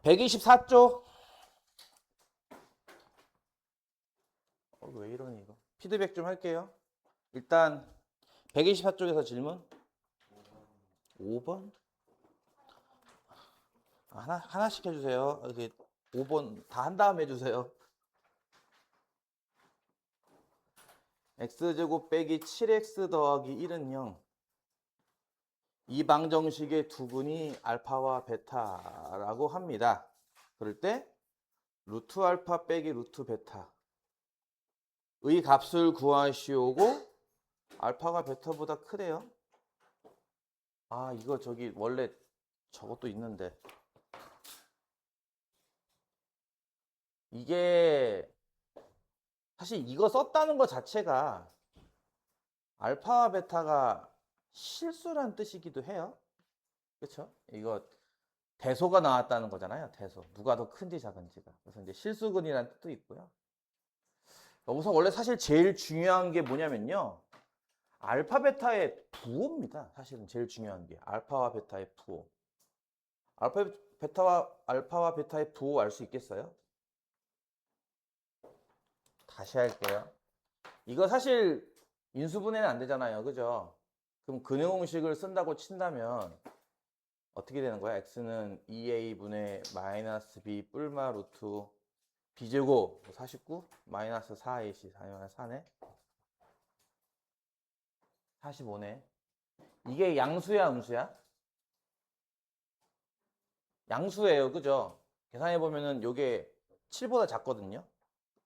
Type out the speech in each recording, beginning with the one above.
124쪽. 왜 이러니 이거. 피드백 좀 할게요. 일단 124쪽에서 질문 5번? 하나씩 해주세요. 이렇게 5번 다 한 다음에 해주세요. x제곱 빼기 7x 더하기 1은 0. 이 방정식의 두근이 알파와 베타라고 합니다. 그럴 때 루트 알파 빼기 루트 베타의 값을 구하시오고 알파가 베타보다 크대요. 아, 이거 저기 원래 저것도 있는데 이게 사실 이거 썼다는 것 자체가 알파와 베타가 실수란 뜻이기도 해요. 그렇죠? 이거 대소가 나왔다는 거잖아요. 대소. 누가 더 큰지 작은지가. 그래서 이제 실수근이라는 뜻도 있고요. 우선 원래 사실 제일 중요한 게 뭐냐면요. 알파 베타의 부호입니다. 사실은 제일 중요한 게 알파와 베타의 부호. 알파와 베타의 부호 알 수 있겠어요? 다시 할게요. 이거 사실 인수분해는 안 되잖아요. 그죠? 그럼 근형공식을 쓴다고 친다면 어떻게 되는 거야? x는 2a분의 마이너스 b 뿔마 루트 b제곱 49 마이너스 4ac 4네 45네. 이게 양수야 음수야? 양수예요. 그죠? 계산해 보면은 요게 7보다 작거든요.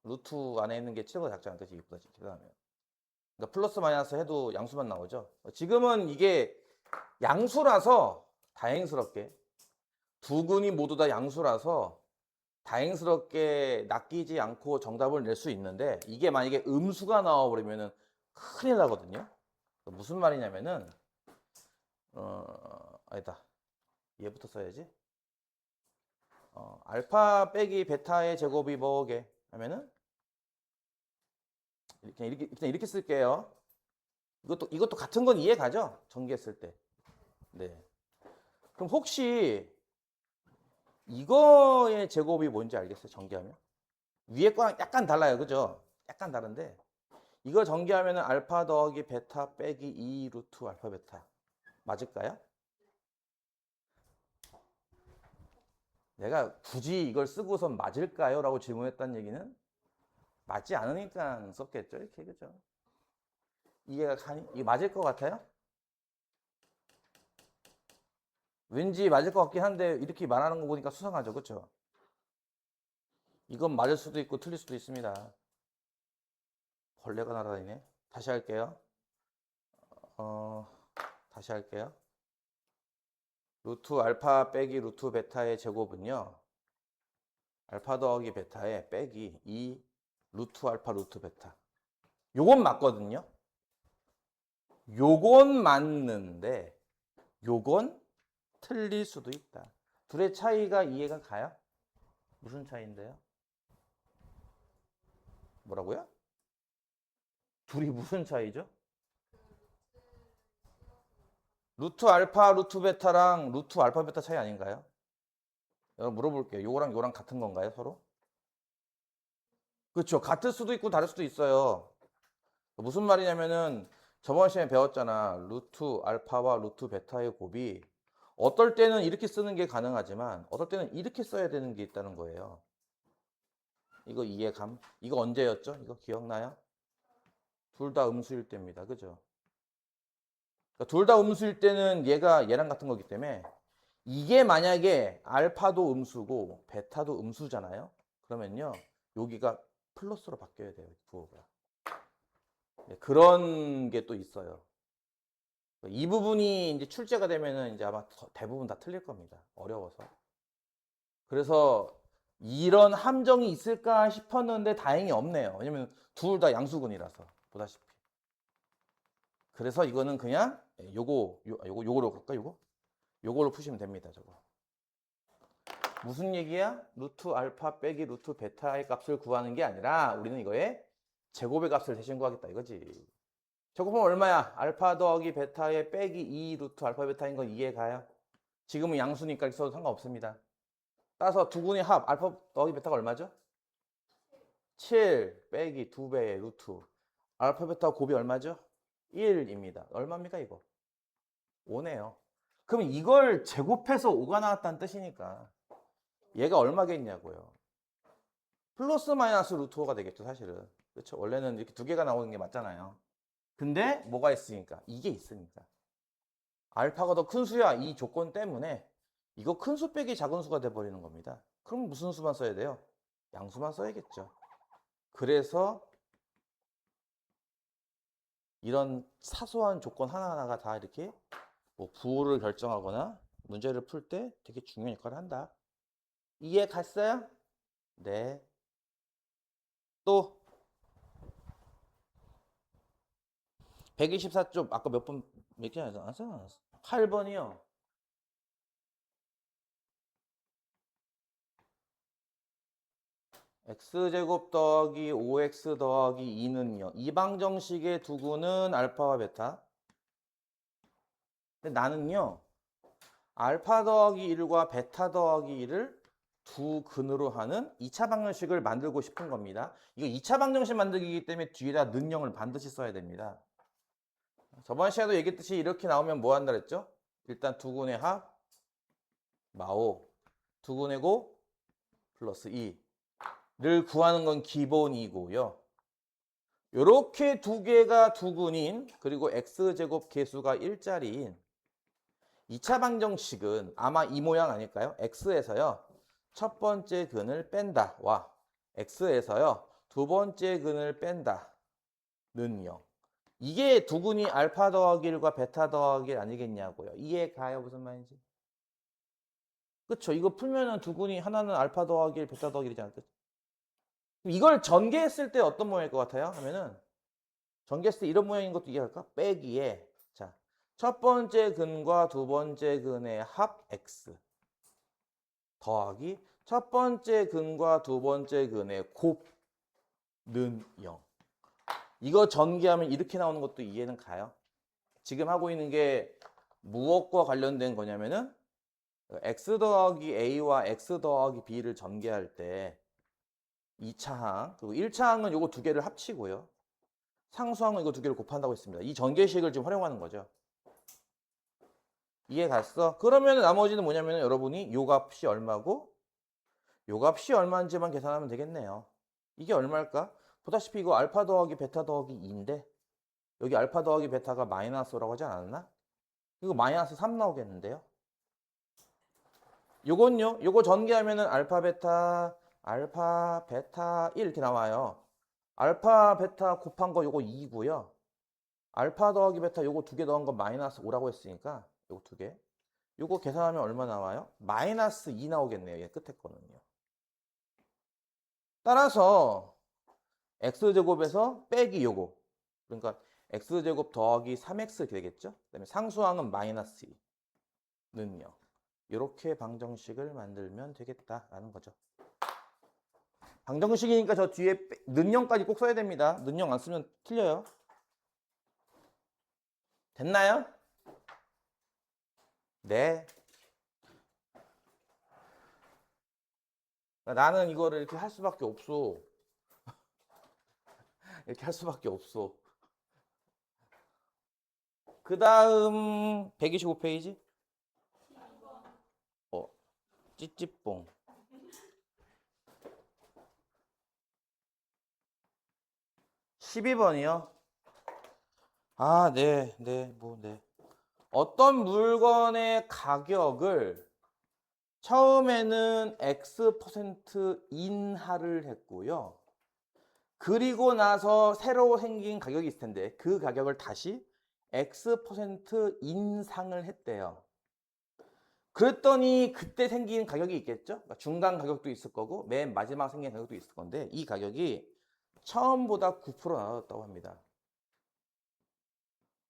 루트 안에 있는 게 7보다 작지 않듯이 2보다 계산하면. 그러니까 플러스 마이너스 해도 양수만 나오죠. 지금은 이게 양수라서 다행스럽게 두 근이 모두 다 양수라서 다행스럽게 낚이지 않고 정답을 낼 수 있는데 이게 만약에 음수가 나와버리면 큰일 나거든요. 무슨 말이냐면은 아니다. 얘부터 써야지. 알파 빼기 베타의 제곱이 뭐게 하면은 이렇게 쓸게요. 이것도 같은 건 이해 가죠? 전개했을 때. 네. 그럼 혹시 이거의 제곱이 뭔지 알겠어요? 전개하면? 위에 거랑 약간 달라요. 그죠? 약간 다른데 이거 전개하면 알파 더하기 베타 빼기 2 루트 알파 베타 맞을까요? 내가 굳이 이걸 쓰고선 맞을까요? 라고 질문했다는 얘기는 맞지 않으니까 썼겠죠. 이렇게 그죠? 이해가 가니? 이게 맞을 것 같아요? 왠지 맞을 것 같긴 한데 이렇게 말하는 거 보니까 수상하죠. 그렇죠? 이건 맞을 수도 있고 틀릴 수도 있습니다. 벌레가 날아다니네. 다시 할게요. 어, 다시 할게요. 루트 알파 빼기 루트 베타의 제곱은요. 알파 더하기 베타의 빼기 2 루트 알파 루트 베타. 요건 맞거든요. 요건 맞는데 요건 틀릴 수도 있다. 둘의 차이가 이해가 가요? 무슨 차이인데요? 뭐라고요? 둘이 무슨 차이죠? 루트 알파 루트 베타랑 루트 알파 베타 차이 아닌가요? 여러분 물어볼게요. 요거랑 요거랑 같은 건가요, 서로? 그렇죠. 같을 수도 있고 다를 수도 있어요. 무슨 말이냐면은 저번 시간에 배웠잖아. 루트 알파와 루트 베타의 곱이 어떨 때는 이렇게 쓰는 게 가능하지만 어떨 때는 이렇게 써야 되는 게 있다는 거예요. 이거 이해감? 이거 언제였죠? 이거 기억나요? 둘 다 음수일 때입니다. 그죠? 그러니까 둘 다 음수일 때는 얘가 얘랑 같은 거기 때문에 이게 만약에 알파도 음수고 베타도 음수잖아요. 그러면요. 여기가 플러스로 바뀌어야 돼요. 부호가. 네, 그런 게 또 있어요. 이 부분이 이제 출제가 되면은 이제 아마 대부분 다 틀릴 겁니다. 어려워서. 그래서 이런 함정이 있을까 싶었는데 다행히 없네요. 왜냐면 둘 다 양수근이라서 보다시피. 그래서 이거는 그냥 요거로 갈까 요거? 요걸로 푸시면 됩니다. 저거. 무슨 얘기야? 루트 알파 빼기 루트 베타의 값을 구하는 게 아니라 우리는 이거에 제곱의 값을 대신 구하겠다 이거지. 제곱은 얼마야? 알파 더하기 베타의 빼기 2 루트 알파 베타인 건 이해 가요? 지금은 양수니까 써도 상관없습니다. 따라서 두근의 합 알파 더하기 베타가 얼마죠? 7 빼기 2배의 루트. 알파 베타 곱이 얼마죠? 1입니다. 얼마입니까 이거? 5네요. 그럼 이걸 제곱해서 5가 나왔다는 뜻이니까 얘가 얼마겠냐고요. 플러스 마이너스 루트 5가 되겠죠 사실은. 그렇죠? 원래는 이렇게 두 개가 나오는 게 맞잖아요. 근데 뭐가 있으니까? 이게 있으니까. 알파가 더 큰 수야. 이 조건 때문에 이거 큰 수 빼기 작은 수가 돼버리는 겁니다. 그럼 무슨 수만 써야 돼요? 양수만 써야겠죠. 그래서 이런 사소한 조건 하나하나가 다 이렇게 뭐 부호를 결정하거나 문제를 풀 때 되게 중요한 역할을 한다. 이해 갔어요? 네. 또 124쪽 아까 몇 번 몇 개 안 왔어? 8번이요. x제곱 더하기 5x 더하기 2는요. 이방정식의 두구는 알파와 베타. 근데 나는요. 알파 더하기 1과 베타 더하기 1을 두 근으로 하는 2차 방정식을 만들고 싶은 겁니다. 이거 2차 방정식 만들기이기 때문에 뒤에다 능형을 반드시 써야 됩니다. 저번 시간에도 얘기했듯이 이렇게 나오면 뭐 한다 그랬죠? 일단 두근의 합 마오, 두근의 곱 플러스 2를 구하는 건 기본이고요. 요렇게 두 개가 두근인 그리고 x제곱 개수가 1짜리인 2차 방정식은 아마 이 모양 아닐까요? x에서요. 첫 번째 근을 뺀다. 와. x에서요. 두 번째 근을 뺀다. 는요. 이게 두근이 알파 더하기 1과 베타 더하기 1 아니겠냐고요. 이해 가요? 무슨 말인지? 그쵸? 이거 풀면은 두근이 하나는 알파 더하기 1, 베타 더하기 1이잖아. 그쵸? 이걸 전개했을 때 어떤 모양일 것 같아요? 하면은 전개했을 때 이런 모양인 것도 이해할까? 빼기에 자, 첫 번째 근과 두 번째 근의 합 x 더하기 첫 번째 근과 두 번째 근의 곱는 0. 이거 전개하면 이렇게 나오는 것도 이해는 가요. 지금 하고 있는 게 무엇과 관련된 거냐면은 x 더하기 a와 x 더하기 b를 전개할 때 2차 항 그리고 1차 항은 요거 두 개를 합치고요. 상수항은 이거 두 개를 곱한다고 했습니다. 이 전개식을 지금 활용하는 거죠. 이해 갔어? 그러면 나머지는 뭐냐면 여러분이 요 값이 얼마고 요 값이 얼마인지만 계산하면 되겠네요. 이게 얼마일까? 보다시피 이거 알파 더하기 베타 더하기 2인데 여기 알파 더하기 베타가 마이너스라고 하지 않았나? 이거 마이너스 3 나오겠는데요? 요건요? 요거 전개하면은 알파 베타 1 이렇게 나와요. 알파 베타 곱한 거 요거 2고요. 알파 더하기 베타 요거 두 개 더한 거 마이너스 5라고 했으니까 요거 두 개. 요거 계산하면 얼마 나와요? 마이너스 2 나오겠네요. 얘 끝에 거는요. 따라서 x제곱에서 빼기 요거. 그러니까 x제곱 더하기 3x 이렇게 되겠죠? 그 다음에 상수항은 마이너스 2는요. 이렇게 방정식을 만들면 되겠다라는 거죠. 방정식이니까 저 뒤에 는형까지 꼭 써야 됩니다. 는형 안 쓰면 틀려요. 됐나요? 네. 나는 이거를 이렇게 할 수밖에 없어. 이렇게 할 수밖에 없어. 그 다음 125페이지. 찌찌뽕. 12번이요. 아, 네. 어떤 물건의 가격을 처음에는 X% 인하를 했고요. 그리고 나서 새로 생긴 가격이 있을 텐데 그 가격을 다시 X% 인상을 했대요. 그랬더니 그때 생긴 가격이 있겠죠? 그러니까 중간 가격도 있을 거고 맨 마지막 생긴 가격도 있을 건데 이 가격이 처음보다 9% 낮아졌다고 합니다.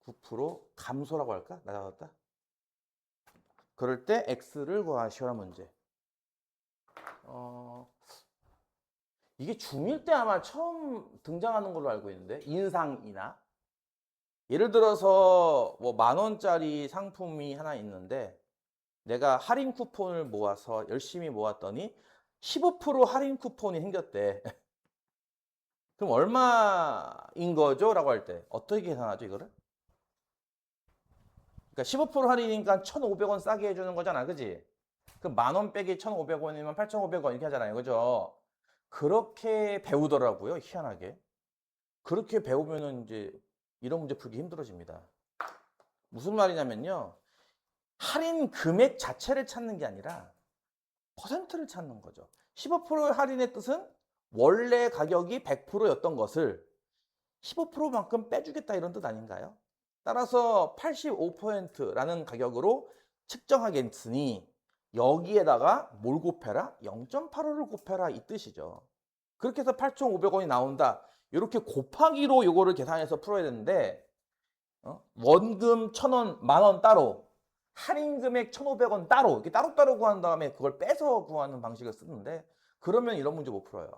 9% 감소라고 할까? 낮아졌다? 그럴 때 X를 구하시오라 문제. 이게 중1 때 아마 처음 등장하는 걸로 알고 있는데 인상이나 예를 들어서 뭐 10,000원짜리 상품이 하나 있는데 내가 할인 쿠폰을 모아서 열심히 모았더니 15% 할인 쿠폰이 생겼대. 그럼 얼마인 거죠? 라고 할 때 어떻게 계산하죠, 이거를? 그러니까 15% 할인이니까 1,500원 싸게 해주는 거잖아, 그지? 그럼 10,000원 빼기 1,500원이면 8,500원 이렇게 하잖아요, 그죠? 그렇게 배우더라고요, 희한하게. 그렇게 배우면은 이제 이런 문제 풀기 힘들어집니다. 무슨 말이냐면요. 할인 금액 자체를 찾는 게 아니라 퍼센트를 찾는 거죠. 15% 할인의 뜻은 원래 가격이 100%였던 것을 15%만큼 빼주겠다 이런 뜻 아닌가요? 따라서 85%라는 가격으로 측정하겠으니 여기에다가 뭘 곱해라? 0.85를 곱해라 이 뜻이죠. 그렇게 해서 8,500원이 나온다. 이렇게 곱하기로 이거를 계산해서 풀어야 되는데 원금 1,000원, 10,000원 따로 할인 금액 1,500원 따로 이렇게 따로따로 구한 다음에 그걸 빼서 구하는 방식을 쓰는데 그러면 이런 문제 못 풀어요.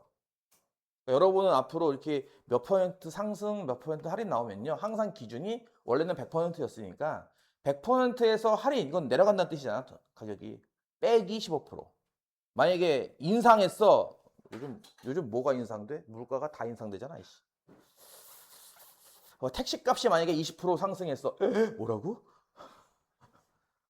그러니까 여러분은 앞으로 이렇게 몇 퍼센트 상승, 몇 퍼센트 할인 나오면요. 항상 기준이 원래는 100%였으니까 100%에서 할인, 이건 내려간다는 뜻이잖아. 가격이. 빼기 15%. 만약에 인상했어. 요즘 뭐가 인상돼? 물가가 다 인상되잖아. 이씨. 택시 값이 만약에 20% 상승했어. 뭐라고?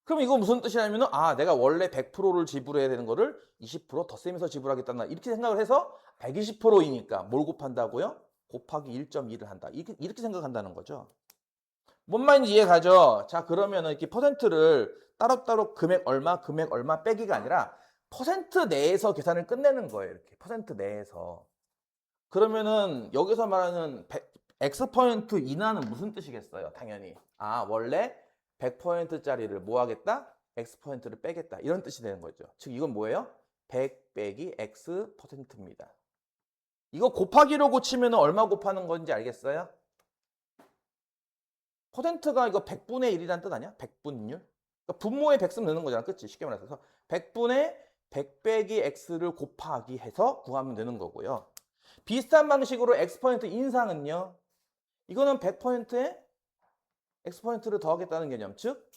그럼 이거 무슨 뜻이냐면은 내가 원래 100%를 지불해야 되는 거를 20%더 세면서 지불하겠다나 이렇게 생각을 해서 120%이니까 뭘 곱한다고요? 곱하기 1.2를 한다. 이렇게 생각한다는 거죠. 뭔 말인지 이해가죠? 자, 그러면은 이렇게 퍼센트를 따로따로 금액 얼마 빼기가 아니라 퍼센트 내에서 계산을 끝내는 거예요. 이렇게 퍼센트 내에서. 그러면은 여기서 말하는 X% 이하는 무슨 뜻이겠어요? 당연히. 원래 100%짜리를 뭐 하겠다? X%를 빼겠다. 이런 뜻이 되는 거죠. 즉 이건 뭐예요? 100 빼기 X%입니다. 이거 곱하기로 고치면 얼마 곱하는 건지 알겠어요? 퍼센트가 이거 100분의 1이라는 뜻 아니야? 100분율? 그러니까 분모에 100 쓰면 되는 거잖아. 그치? 쉽게 말해서. 100분의 100 빼기 X를 곱하기 해서 구하면 되는 거고요. 비슷한 방식으로 X% 인상은요. 이거는 100%에 X를 더하겠다는 개념. 즉,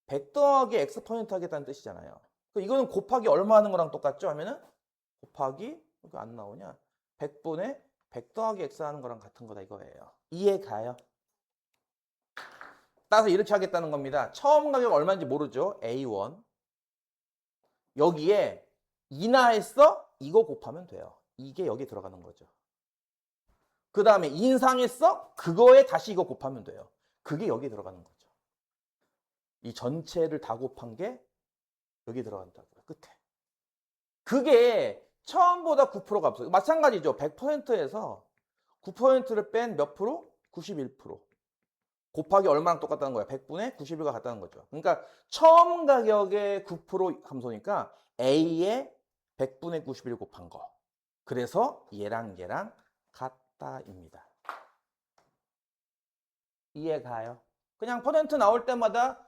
100 더하기 X% 하겠다는 뜻이잖아요. 이거는 곱하기 얼마 하는 거랑 똑같죠? 하면은 곱하기, 이거 안 나오냐? 100분의 100 더하기 X 하는 거랑 같은 거다 이거예요. 이해 가요? 따라서 이렇게 하겠다는 겁니다. 처음 가격 얼마인지 모르죠? A1. 여기에 인하했어? 이거 곱하면 돼요. 이게 여기 들어가는 거죠. 그 다음에 인상했어? 그거에 다시 이거 곱하면 돼요. 그게 여기 들어가는 거죠. 이 전체를 다 곱한 게 여기 들어간다고요. 끝에. 그게 처음보다 9%가 없어요. 마찬가지죠. 100%에서 9%를 뺀 몇 프로? 91%. 곱하기 얼마랑 똑같다는 거야? 100분의 91과 같다는 거죠. 그러니까 처음 가격의 9% 감소니까 A의 100분의 91 곱한 거. 그래서 얘랑 같다입니다. 이해가요? 그냥 퍼센트 나올 때마다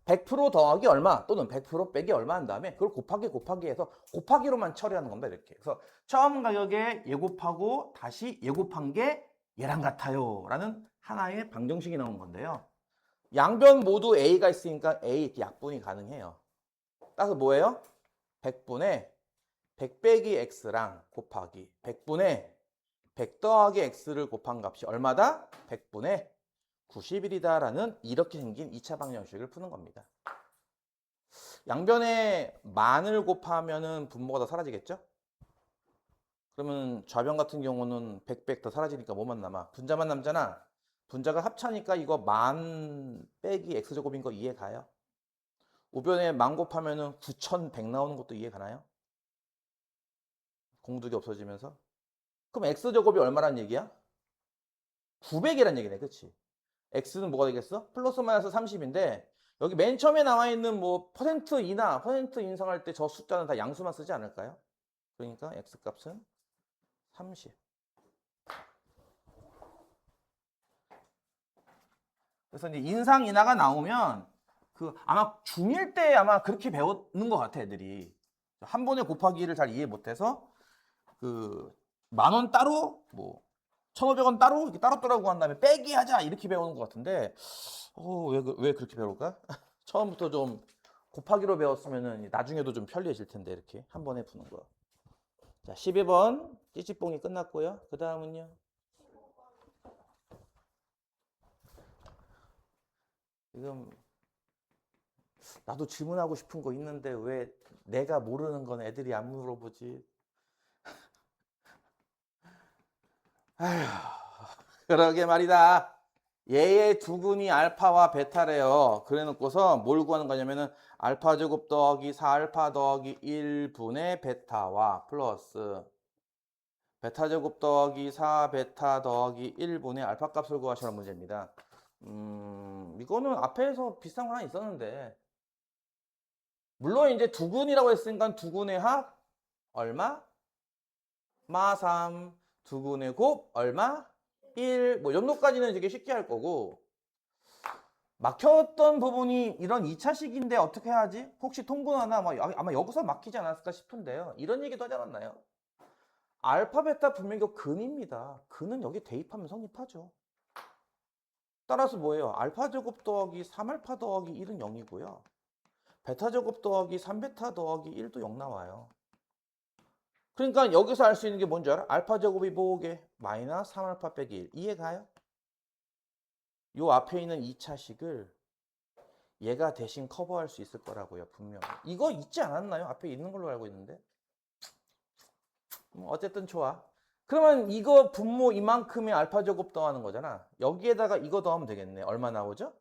100% 더하기 얼마 또는 100% 빼기 얼마 한 다음에 그걸 곱하기 해서 곱하기로만 처리하는 겁니다. 이렇게. 그래서 처음 가격에 예곱하고 다시 예곱한 게 얘랑 같아요 라는 하나의 방정식이 나온 건데요. 양변 모두 A가 있으니까 A 약분이 가능해요. 따라서 뭐예요? 100분의 100 빼기 X랑 곱하기 100분의 100 더하기 X를 곱한 값이 얼마다? 100분의 90일이다라는 이렇게 생긴 2차 방정식을 푸는 겁니다. 양변에 만을 곱하면은 분모가 더 사라지겠죠? 그러면 좌변 같은 경우는 100 더 사라지니까 뭐만 남아? 분자만 남잖아. 분자가 합차니까 이거 만 빼기 X제곱인 거 이해 가요? 우변에 만 곱하면은 9,100 나오는 것도 이해 가나요? 공둑이 없어지면서? 그럼 X제곱이 얼마란 얘기야? 900이란 얘기네, 그치? X는 뭐가 되겠어? 플러스 마이너스 30인데 여기 맨 처음에 나와 있는 뭐 퍼센트 이나 퍼센트 인상할 때 저 숫자는 다 양수만 쓰지 않을까요? 그러니까 X 값은 30. 그래서 이제 인상 인하가 나오면 아마 중1 때 아마 그렇게 배우는 것 같아 애들이. 한 번에 곱하기를 잘 이해 못해서 10,000원 따로 뭐 1,500원 따로 이렇게 따로 구한 다음에 빼기 하자 이렇게 배우는 것 같은데 왜 그렇게 배울까? 처음부터 좀 곱하기로 배웠으면은 나중에도 좀 편리해질 텐데 이렇게 한 번에 푸는 거. 자, 12번 찌찌뽕이 끝났고요. 그 다음은요. 지금 나도 질문하고 싶은 거 있는데 왜 내가 모르는 건 애들이 안 물어보지? 아휴, 그러게 말이다. 얘의 두근이 알파와 베타래요. 그래 놓고서 뭘 구하는 거냐면은 알파 제곱 더하기 4알파 더하기 1분의 베타와 플러스 베타 제곱 더하기 4 베타 더하기 1분의 알파 값을 구하시는 문제입니다. 이거는 앞에서 비슷한 거 하나 있었는데 물론 이제 두근이라고 했으니까 두근의 합 얼마? 마 3. 두근의 곱 얼마? 1. 뭐 정도까지는 되게 쉽게 할 거고 막혔던 부분이 이런 2차식인데 어떻게 해야지? 혹시 통분하나 뭐 아마 여기서 막히지 않았을까 싶은데요. 이런 얘기도 하지 않았나요? 알파 베타 분명히 근입니다. 근은 여기 대입하면 성립하죠. 따라서 뭐예요? 알파 제곱 더하기 3알파 더하기 1은 0이고요. 베타 제곱 더하기 3베타 더하기 1도 0 나와요. 그러니까 여기서 알 수 있는 게 뭔지 알아? 알파 제곱이 뭐게? 마이너스 3알파 빼기 1. 이해가요? 요 앞에 있는 2차식을 얘가 대신 커버할 수 있을 거라고요. 분명. 이거 있지 않았나요? 앞에 있는 걸로 알고 있는데. 어쨌든 좋아. 그러면 이거 분모 이만큼의 알파 제곱 더하는 거잖아. 여기에다가 이거 더하면 되겠네. 얼마 나오죠?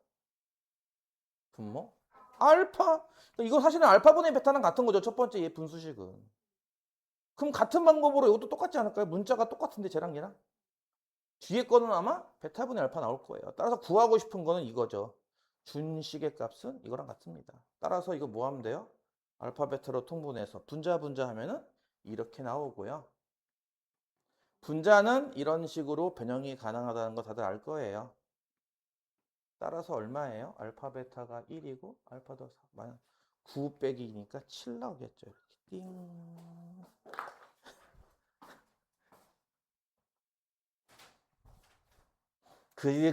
분모? 알파. 이거 사실은 알파분의 베타랑 같은 거죠. 첫 번째 얘 분수식은. 그럼 같은 방법으로 이것도 똑같지 않을까요? 문자가 똑같은데 쟤랑 얘랑? 뒤에 거는 아마 베타분의 알파 나올 거예요. 따라서 구하고 싶은 거는 이거죠. 준식의 값은 이거랑 같습니다. 따라서 이거 뭐 하면 돼요? 알파 베타로 통분해서 분자 하면은 이렇게 나오고요. 분자는 이런 식으로 변형이 가능하다는 거 다들 알 거예요. 따라서 얼마예요? 알파 베타가 1이고 알파 더 9 빼기 2니까 7 나오겠죠. 이렇게 띵.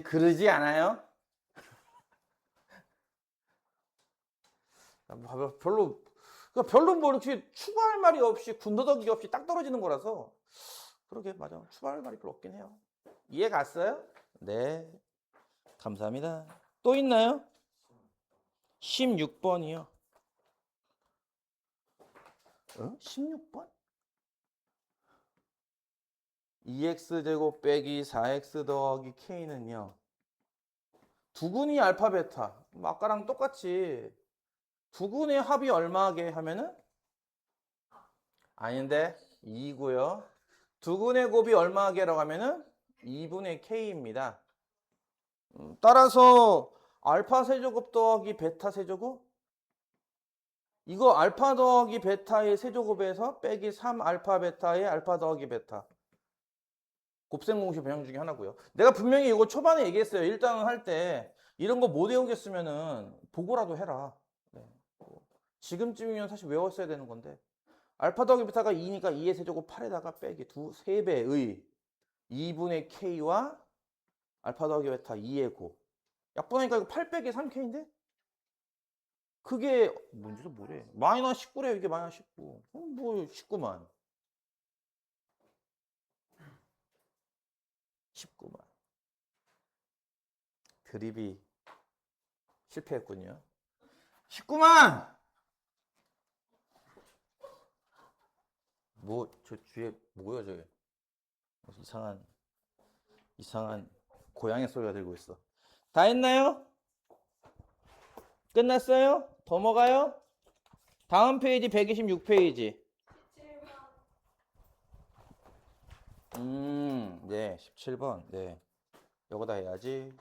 그러지 않아요? 별로 뭐 이렇게 추가할 말이 없이 군더더기 없이 딱 떨어지는 거라서 그러게 맞아. 추가할 말이 별로 없긴 해요. 이해 갔어요? 네. 감사합니다. 또 있나요? 16번이요. 16번? 2x제곱 빼기 4x 더하기 k는요. 두근이 알파 베타. 아까랑 똑같이 두근의 합이 얼마게 하면은 아닌데 2고요. 두근의 곱이 얼마게라고 하면은 2분의 k입니다. 따라서 알파 세제곱 더하기 베타 세제곱 이거 알파 더하기 베타의 세제곱에서 빼기 3 알파 베타의 알파 더하기 베타 곱셈 공식 변형 중에 하나고요. 내가 분명히 이거 초반에 얘기했어요. 1단원 할 때 이런 거 못 외우겠으면은 보고라도 해라. 네. 지금쯤이면 사실 외웠어야 되는 건데 알파 더하기 베타가 2니까 2의 세제곱 8에다가 빼기 3배의 2분의 k와 알파 더하기 베타 2의 곱 약분하니까 이거 8 빼기 3k인데 그게 뭔지도 뭐래. 마이너스 19래. 이게 마이너스 19. 뭐 19만. 19만. 드립이 실패했군요. 19만! 뭐, 저 뒤에 뭐야, 저게? 이상한 고양이 소리가 들고 있어. 다 했나요? 끝났어요? 더 먹어요? 다음 페이지 126페이지. 네, 17번. 네. 요거 다 해야지.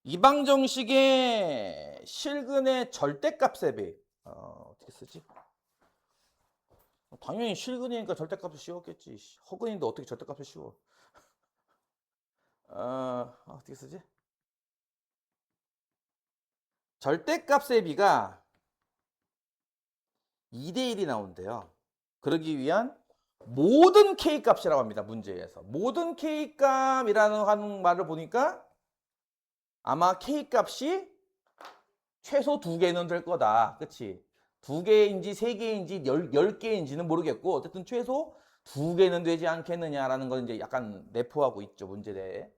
이방정식의 실근의 절대값에 비해 어떻게 쓰지? 당연히 실근이니까 절대값을 씌웠겠지. 허근인데 어떻게 절대값을 씌워? 어떻게 쓰지? 절대값의 비가 2대1이 나온대요. 그러기 위한 모든 K 값이라고 합니다. 문제에서. 모든 K 값이라는 말을 보니까 아마 K 값이 최소 2개는 될 거다. 그치? 2개인지 3개인지 10개인지는 모르겠고 어쨌든 최소 2개는 되지 않겠느냐라는 걸 이제 약간 내포하고 있죠. 문제대에.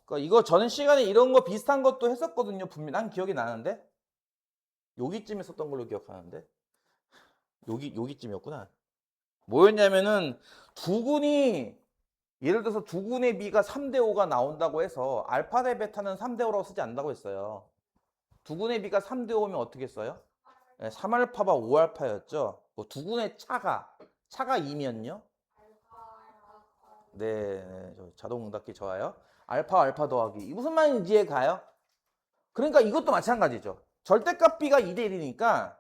그러니까 이거 전 시간에 이런 거 비슷한 것도 했었거든요. 분명 난 기억이 나는데 여기쯤 했었던 걸로 기억하는데 여기쯤이었구나. 뭐였냐면은 두근이 예를 들어서 두근의 비가 3대 5가 나온다고 해서 알파 대 베타는 3대 5라고 쓰지 않는다고 했어요. 두근의 비가 3대 5면 어떻게 써요? 네, 3알파와 5알파였죠. 두근의 차가 2면요? 네, 자동 응답기 좋아요. 알파 더하기. 이 무슨 말인지 이해 가요? 그러니까 이것도 마찬가지죠. 절대값 B가 2대 1이니까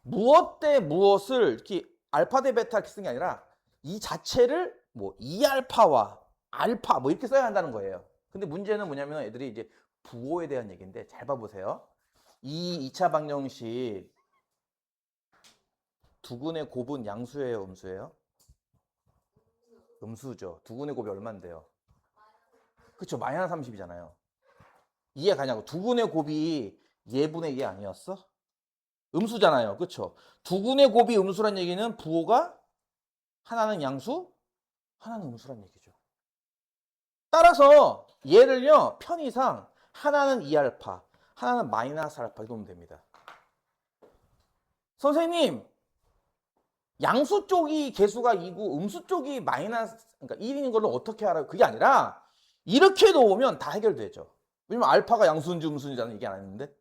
무엇 대 무엇을 이렇게 알파 대 베타 이렇게 쓴 게 아니라 이 자체를 뭐 2알파와 알파 뭐 이렇게 써야 한다는 거예요. 근데 문제는 뭐냐면 애들이 이제 부호에 대한 얘기인데 잘 봐보세요. 이 2차 방정식 두근의 곱은 양수예요, 음수예요? 음수죠. 두근의 곱이 얼마인데요? 그쵸, 마이너스 30이잖아요. 이해 가냐고. 두근의 곱이 예분의 2 아니었어? 음수잖아요. 그쵸? 두근의 곱이 음수란 얘기는 부호가 하나는 양수, 하나는 음수란 얘기죠. 따라서 얘를요, 편의상 하나는 2알파, 하나는 마이너스 알파 이러면 됩니다. 선생님, 양수 쪽이 개수가 2고 음수 쪽이 마이너스, 그러니까 1인 걸로 어떻게 알아요? 그게 아니라 이렇게 놓으면 다 해결되죠. 왜냐면 알파가 양수인지 음수인지는 얘기 안 했는데.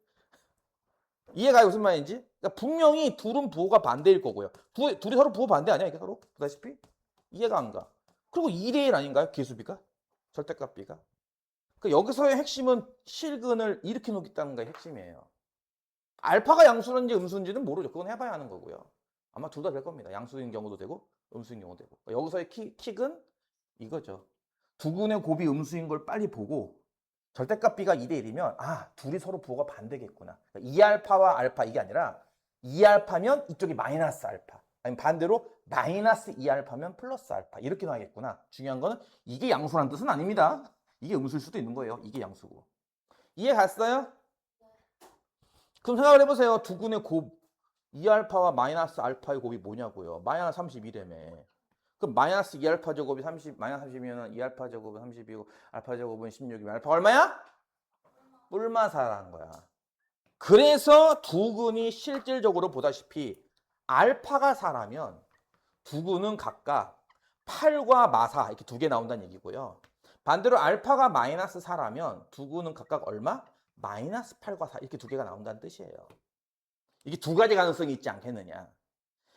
이해가요? 무슨 말인지? 그러니까 분명히 둘은 부호가 반대일 거고요. 둘이 서로 부호 반대 아니야? 이게 서로? 보다시피? 이해가 안 가. 그리고 2대 1 아닌가요? 개수비가? 절대값 비가? 그러니까 여기서의 핵심은 실근을 이렇게 놓겠다는 게 핵심이에요. 알파가 양수인지 음수인지는 모르죠. 그건 해봐야 하는 거고요. 아마 둘 다 될 겁니다. 양수인 경우도 되고 음수인 경우도 되고. 그러니까 여기서의 킥은 이거죠. 두근의 곱이 음수인 걸 빨리 보고 절대값 B가 2대 1이면 아 둘이 서로 부호가 반대겠구나. 그러니까 2알파와 알파 이게 아니라 2알파면 이쪽이 마이너스 알파. 아니면 반대로 마이너스 2알파면 플러스 알파. 이렇게 나겠구나. 중요한 거는 이게 양수라는 뜻은 아닙니다. 이게 음수일 수도 있는 거예요. 이게 양수고. 이해 갔어요? 그럼 생각을 해보세요. 두근의 곱 2알파와 마이너스 알파의 곱이 뭐냐고요. 마이너스 31이라며. 그럼 마이너스 2알파 제곱이 30, 마이너스 30이면 2알파 제곱은 30이고 알파 제곱은 16이면 알파 얼마야? 뿔마사라는 거야. 그래서 두근이 실질적으로 보다시피 알파가 4라면 두근은 각각 8과 마사 이렇게 두 개 나온다는 얘기고요. 반대로 알파가 마이너스 4라면 두근은 각각 얼마? 마이너스 8과 4 이렇게 두 개가 나온다는 뜻이에요. 이게 두 가지 가능성이 있지 않겠느냐.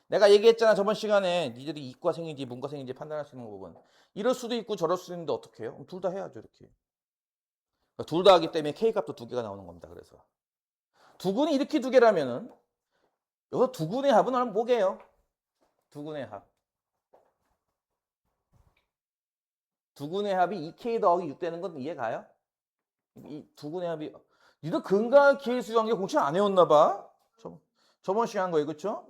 내가 얘기했잖아 저번 시간에 니들이 이과생인지 문과생인지 판단할 수 있는 부분. 이럴 수도 있고 저럴 수도 있는데 어떻게 해요? 둘 다 해야죠 이렇게. 둘 다 하기 때문에 K값도 두 개가 나오는 겁니다. 그래서 두근이 이렇게 두 개라면은 여기서 두근의 합은 뭐게요? 두근의 합. 두근의 합이 2K 더하기 6 되는 건 이해가요? 이 두근의 합이 니들 근과 계수관계 공식 안 해왔나 봐. 저번 시간 한 거예요. 그쵸?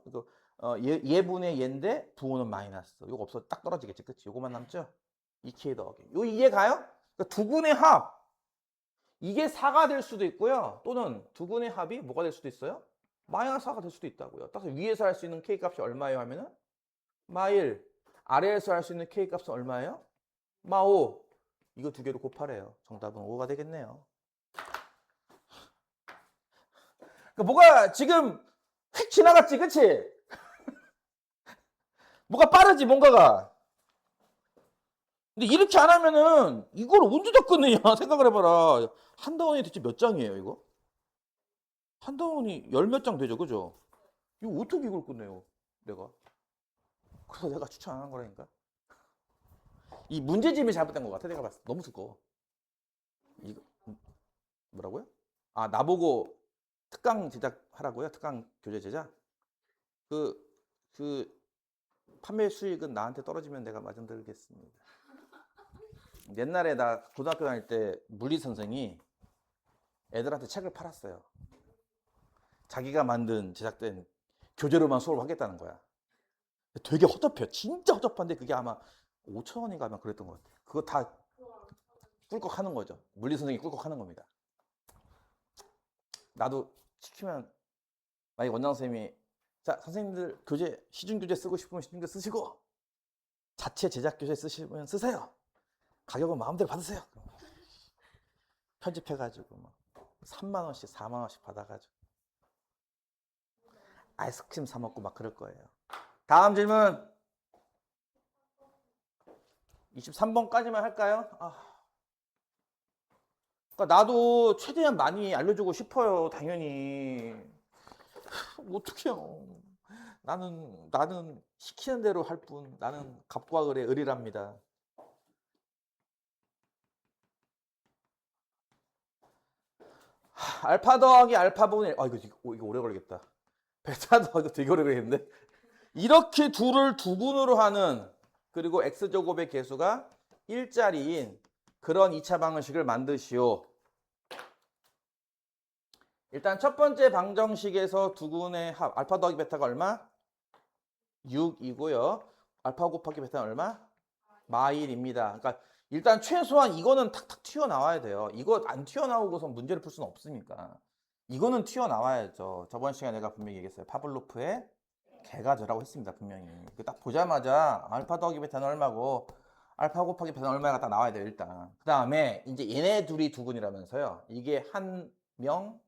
예분의 예인데 부호는 마이너스. 이거 없어 딱 떨어지겠지. 그치? 요거만 남죠? 2K 더하기. 요 이해가요? 그러니까 두근의 합. 이게 4가 될 수도 있고요. 또는 두근의 합이 뭐가 될 수도 있어요? 마이너스 4가 될 수도 있다고요. 따라서 위에서 할 수 있는 K값이 얼마예요 하면은 마1. 아래에서 할 수 있는 K값은 얼마예요? 마5. 이거 두 개로 곱하래요. 정답은 5가 되겠네요. 그러니까 뭐가 지금 휙 지나갔지, 그치? 뭐가 빠르지, 뭔가가. 근데 이렇게 안 하면은 이걸 언제 다 끝내냐 생각을 해봐라. 한다원이 대체 몇 장이에요, 이거? 한다원이 열 몇 장 되죠, 그죠? 이거 어떻게 이걸 끝내요, 내가? 그래서 내가 추천 안 한 거라니까. 이 문제집이 잘못된 것 같아, 내가 봤을 때. 너무 두꺼워. 이거, 뭐라고요? 아, 나보고 특강 제작하라고요? 특강 교재 제작? 그, 그, 판매 수익은 나한테 떨어지면 내가 마련 들겠습니다. 옛날에 나 고등학교 다닐 때 물리 선생이 애들한테 책을 팔았어요. 자기가 만든 제작된 교재로만 수업을 하겠다는 거야. 되게 허접해요. 진짜 허접한데 그게 아마 5,000원인가 아마 그랬던 것 같아요. 그거 다 꿀꺽 하는 거죠. 물리 선생님이 꿀꺽 하는 겁니다. 나도 시키면 만약 원장 선생님이 자 선생님들 교재 시중 교재 쓰고 싶으면 시중 교재 쓰시고 자체 제작 교재 쓰시면 쓰세요. 가격은 마음대로 받으세요. 편집해가지고 막 3만 원씩 4만 원씩 받아가지고 아이스크림 사 먹고 막 그럴 거예요. 다음 질문 23번까지만 할까요? 그러니까 나도 최대한 많이 알려주고 싶어요. 당연히 어떡해요. 나는 시키는 대로 할 뿐. 나는 갑과 을의 을이랍니다. 알파 더하기 알파분의 이거 오래 걸리겠다. 베타 더하기 되게 오래 걸리겠는데. 이렇게 둘을 두분으로 하는 그리고 x제곱의 개수가 1짜리인 그런 2차 방정식을 만드시오. 일단 첫 번째 방정식에서 두근의 합 알파 더하기 베타가 얼마? 6이고요. 알파 곱하기 베타는 얼마? 마일입니다. 그러니까 일단 최소한 이거는 탁탁 튀어나와야 돼요. 이거 안 튀어나오고서 문제를 풀 수는 없으니까. 이거는 튀어나와야죠. 저번 시간에 내가 분명히 얘기했어요. 파블로프의 개가저라고 했습니다. 분명히. 딱 보자마자 알파 더하기 베타는 얼마고 알파 곱하기 베타는 얼마가 딱 나와야 돼요. 일단. 그 다음에 이제 얘네 둘이 두근이라면서요. 이게 한 명,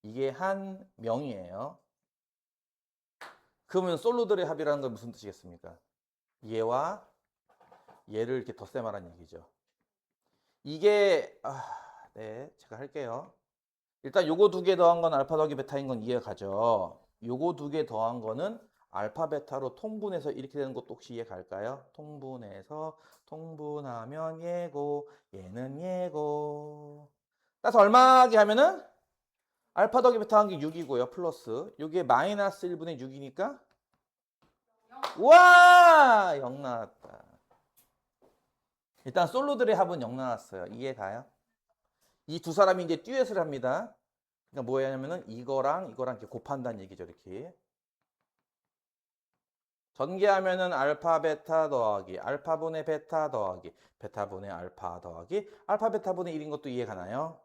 이게 한 명이에요. 그러면 솔로들의 합이라는 건 무슨 뜻이겠습니까? 얘와 얘를 이렇게 덧셈하라는 얘기죠. 이게 네, 제가 할게요. 일단 요거 두 개 더한 건 알파 더하기 베타인 건 이해 가죠. 요거 두 개 더한 거는 알파 베타로 통분해서 이렇게 되는 것도 혹시 이해 갈까요? 통분해서 통분하면 얘고 얘는 얘고. 따라서 얼마게 하면은 알파 더하기 베타 한 게 6이고요. 플러스 요게 마이너스 1분의 6이니까 우와 0 나왔다. 일단 솔로들의 합은 0 나왔어요. 이해 가요? 이 두 사람이 이제 듀엣을 합니다. 그러니까 뭐냐면은 이거랑 이렇게 곱한다는 얘기죠. 이렇게 전개하면은 알파 베타 더하기 알파분의 베타 더하기 베타분의 알파 더하기 알파 베타분의 1인 것도 이해 가나요?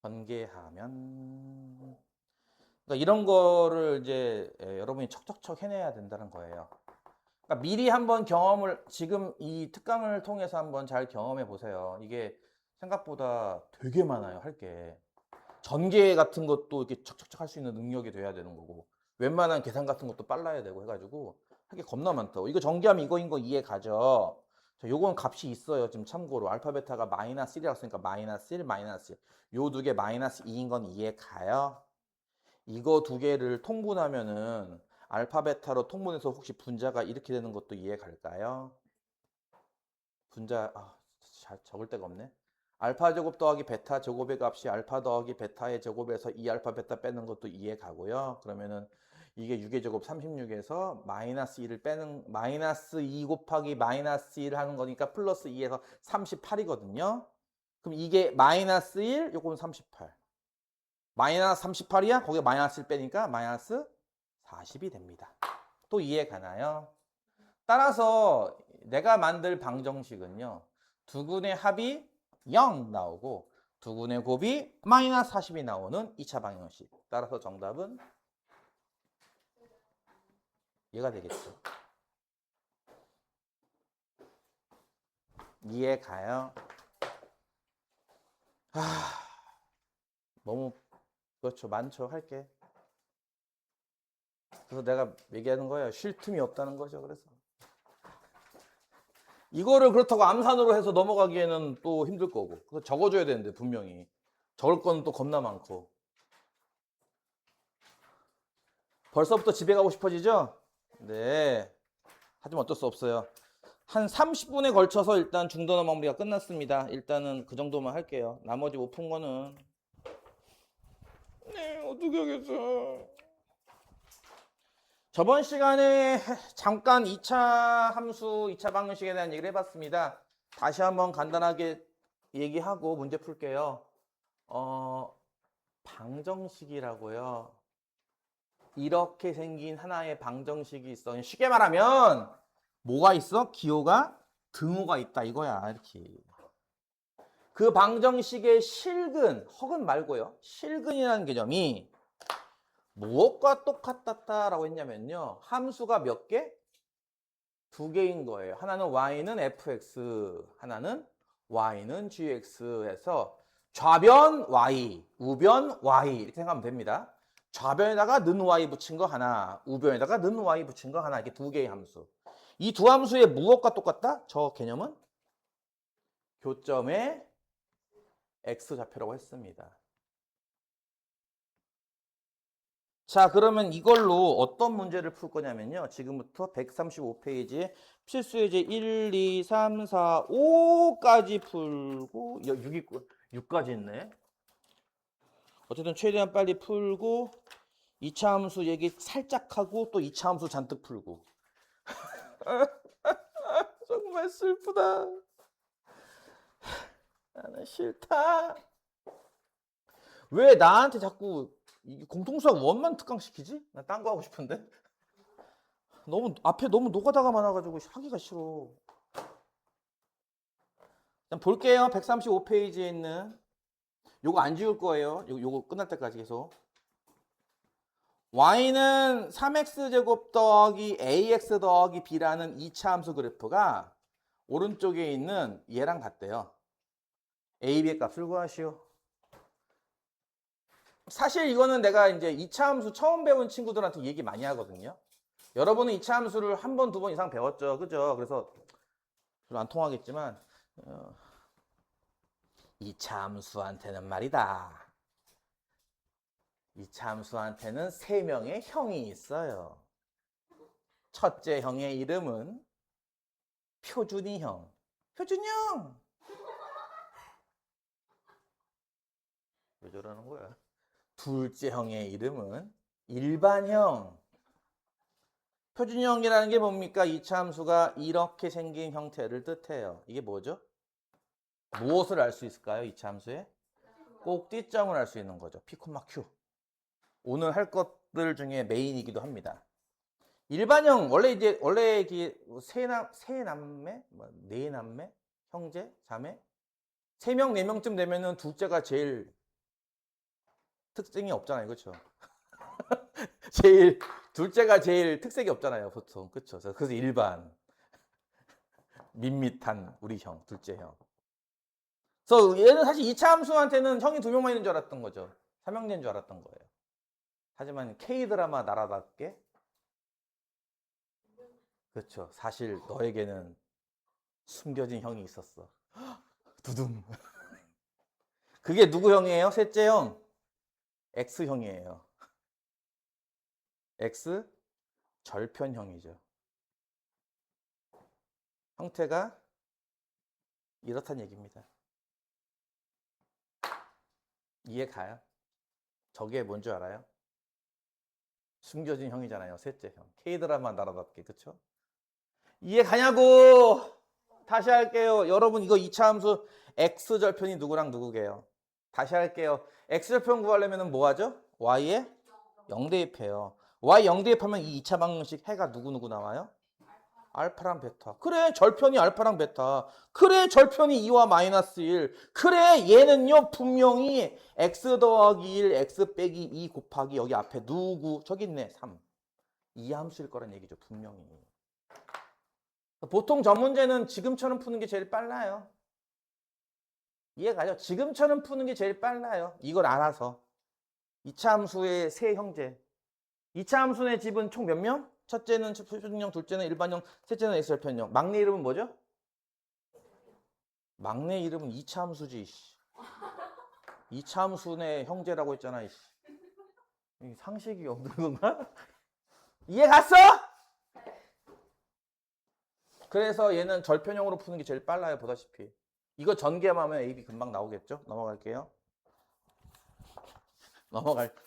전개하면 그러니까 이런 거를 이제 여러분이 척척척 해내야 된다는 거예요. 그러니까 미리 한번 경험을 지금 이 특강을 통해서 한번 잘 경험해 보세요. 이게 생각보다 되게 많아요. 할 게. 전개 같은 것도 이렇게 척척척 할 수 있는 능력이 돼야 되는 거고 웬만한 계산 같은 것도 빨라야 되고 해가지고 할 게 겁나 많다고. 이거 전개하면 이거인 거 이해 가죠? 자, 요건 값이 있어요. 지금 참고로 알파 베타가 마이너스 1이라고 쓰니까 마이너스 1, 마이너스 1. 요 두 개 마이너스 2인 건 이해 가요? 이거 두 개를 통분하면은 알파 베타로 통분해서 혹시 분자가 이렇게 되는 것도 이해 갈까요? 분자 잘 적을 데가 없네. 알파 제곱 더하기 베타 제곱의 값이 알파 더하기 베타의 제곱에서 2알파 베타 빼는 것도 이해 가고요. 그러면은 이게 6의 제곱 36에서 마이너스 2를 빼는 마이너스 2 곱하기 마이너스 1 하는 거니까 플러스 2에서 38이거든요. 그럼 이게 마이너스 1, 요건 38. 마이너스 38이야? 거기에 마이너스 1 빼니까 마이너스 40이 됩니다. 또 이해 가나요? 따라서 내가 만들 방정식은요. 두근의 합이 0 나오고 두근의 곱이 마이너스 40이 나오는 2차 방정식. 따라서 정답은 얘가 되겠죠. 이해 가요? 너무 그렇죠. 많죠. 할게. 그래서 내가 얘기하는 거예요. 쉴 틈이 없다는 거죠. 그래서 이거를 그렇다고 암산으로 해서 넘어가기에는 또 힘들 거고. 그래서 적어줘야 되는데 분명히. 적을 건 또 겁나 많고. 벌써부터 집에 가고 싶어지죠? 네. 하지만 어쩔 수 없어요. 한 30분에 걸쳐서 일단 중단어 마무리가 끝났습니다. 일단은 그 정도만 할게요. 나머지 못 푼 거는 네, 어떻게 하겠어. 저번 시간에 잠깐 2차 함수, 2차 방정식에 대한 얘기를 해봤습니다. 다시 한번 간단하게 얘기하고 문제 풀게요. 방정식이라고요. 이렇게 생긴 하나의 방정식이 있어. 쉽게 말하면 뭐가 있어? 기호가 등호가 있다 이거야. 이렇게. 그 방정식의 실근, 허근 말고요. 실근이라는 개념이 무엇과 똑같다라고 했냐면요. 함수가 몇 개? 두 개인 거예요. 하나는 y는 fx, 하나는 y는 gx에서 좌변 y, 우변 y 이렇게 생각하면 됩니다. 좌변에다가 는 y 붙인 거 하나, 우변에다가 는 y 붙인 거 하나 이렇게 두 개의 함수. 이 두 함수의 무엇과 똑같다? 저 개념은 교점의 x좌표라고 했습니다. 자, 그러면 이걸로 어떤 문제를 풀 거냐면요. 지금부터 135페이지에 필수 예제 1, 2, 3, 4, 5까지 풀고 6까지 있네. 어쨌든 최대한 빨리 풀고 2차 함수 얘기 살짝 하고 또 2차 함수 잔뜩 풀고. 정말 슬프다. 나는 싫다. 왜 나한테 자꾸 공통수학 원만 특강시키지? 나 딴 거 하고 싶은데. 너무 앞에 너무 노가다가 많아가지고 하기가 싫어. 일단 볼게요. 135페이지에 있는 요거 안 지울 거예요. 요거 끝날 때까지 계속. y는 3x제곱 더하기 ax 더하기 b라는 2차 함수 그래프가 오른쪽에 있는 얘랑 같대요. a, b의 값을 구하시오. 사실 이거는 내가 이제 2차 함수 처음 배운 친구들한테 얘기 많이 하거든요. 여러분은 2차 함수를 한 번, 두 번 이상 배웠죠. 그죠? 그래서 별로 안 통하겠지만 2차 함수한테는 말이다. 2차 함수한테는 3명의 형이 있어요. 첫째 형의 이름은 표준이 형. 표준이 형! 왜 저러는 거야? 둘째 형의 이름은 일반형. 표준형이라는 게 뭡니까? 2차 함수가 이렇게 생긴 형태를 뜻해요. 이게 뭐죠? 무엇을 알 수 있을까요? 2차 함수에? 꼭지점을 알 수 있는 거죠. P, Q. 오늘 할 것들 중에 메인이기도 합니다. 일반형, 원래 세 남매? 네 남매? 형제? 자매? 3명, 4명쯤 되면은 둘째가 제일 특징이 없잖아요. 그렇죠? 둘째가 제일 특색이 없잖아요. 보통. 그렇죠? 그래서 일반. 밋밋한 우리 형, 둘째 형. 그래서 얘는 사실 2차 함수한테는 형이 2명만 있는 줄 알았던 거죠. 3형제인 줄 알았던 거예요. 하지만 K드라마 나라답게 그렇죠. 사실 너에게는 숨겨진 형이 있었어. 두둥. 그게 누구 형이에요? 셋째 형. X형이에요. X 절편형이죠. 형태가 이렇다는 얘기입니다. 이해 가요? 저게 뭔 줄 알아요? 숨겨진 형이잖아요. 셋째 형. K드라마 나라답게. 그쵸? 이해 가냐고! 다시 할게요. 여러분 이거 2차 함수 X절편이 누구랑 누구게요? 다시 할게요. X절편 구하려면 뭐 하죠? Y에 0대입해요. Y 0대입하면 이 2차 방정식 해가 누구 나와요? 알파랑 베타. 그래 절편이 알파랑 베타. 그래 절편이 2와 마이너스 1. 그래 얘는요 분명히 x 더하기 1 x 빼기 2 곱하기 여기 앞에 누구 저기 있네 3. 이 함수일 거란 얘기죠 분명히. 보통 저 문제는 지금처럼 푸는 게 제일 빨라요. 이해가죠? 지금처럼 푸는 게 제일 빨라요. 이걸 알아서. 2차 함수의 세 형제. 2차 함수의 집은 총 몇 명? 첫째는 표준형, 둘째는 일반형, 셋째는 X절편형. 막내 이름은 뭐죠? 막내 이름은 2차 함수지. 2차 함수의 형제라고 했잖아. 상식이 없는 건가? 이해 갔어? 그래서 얘는 절편형으로 푸는 게 제일 빨라요. 보다시피. 이거 전개하면 AB 금방 나오겠죠? 넘어갈게요.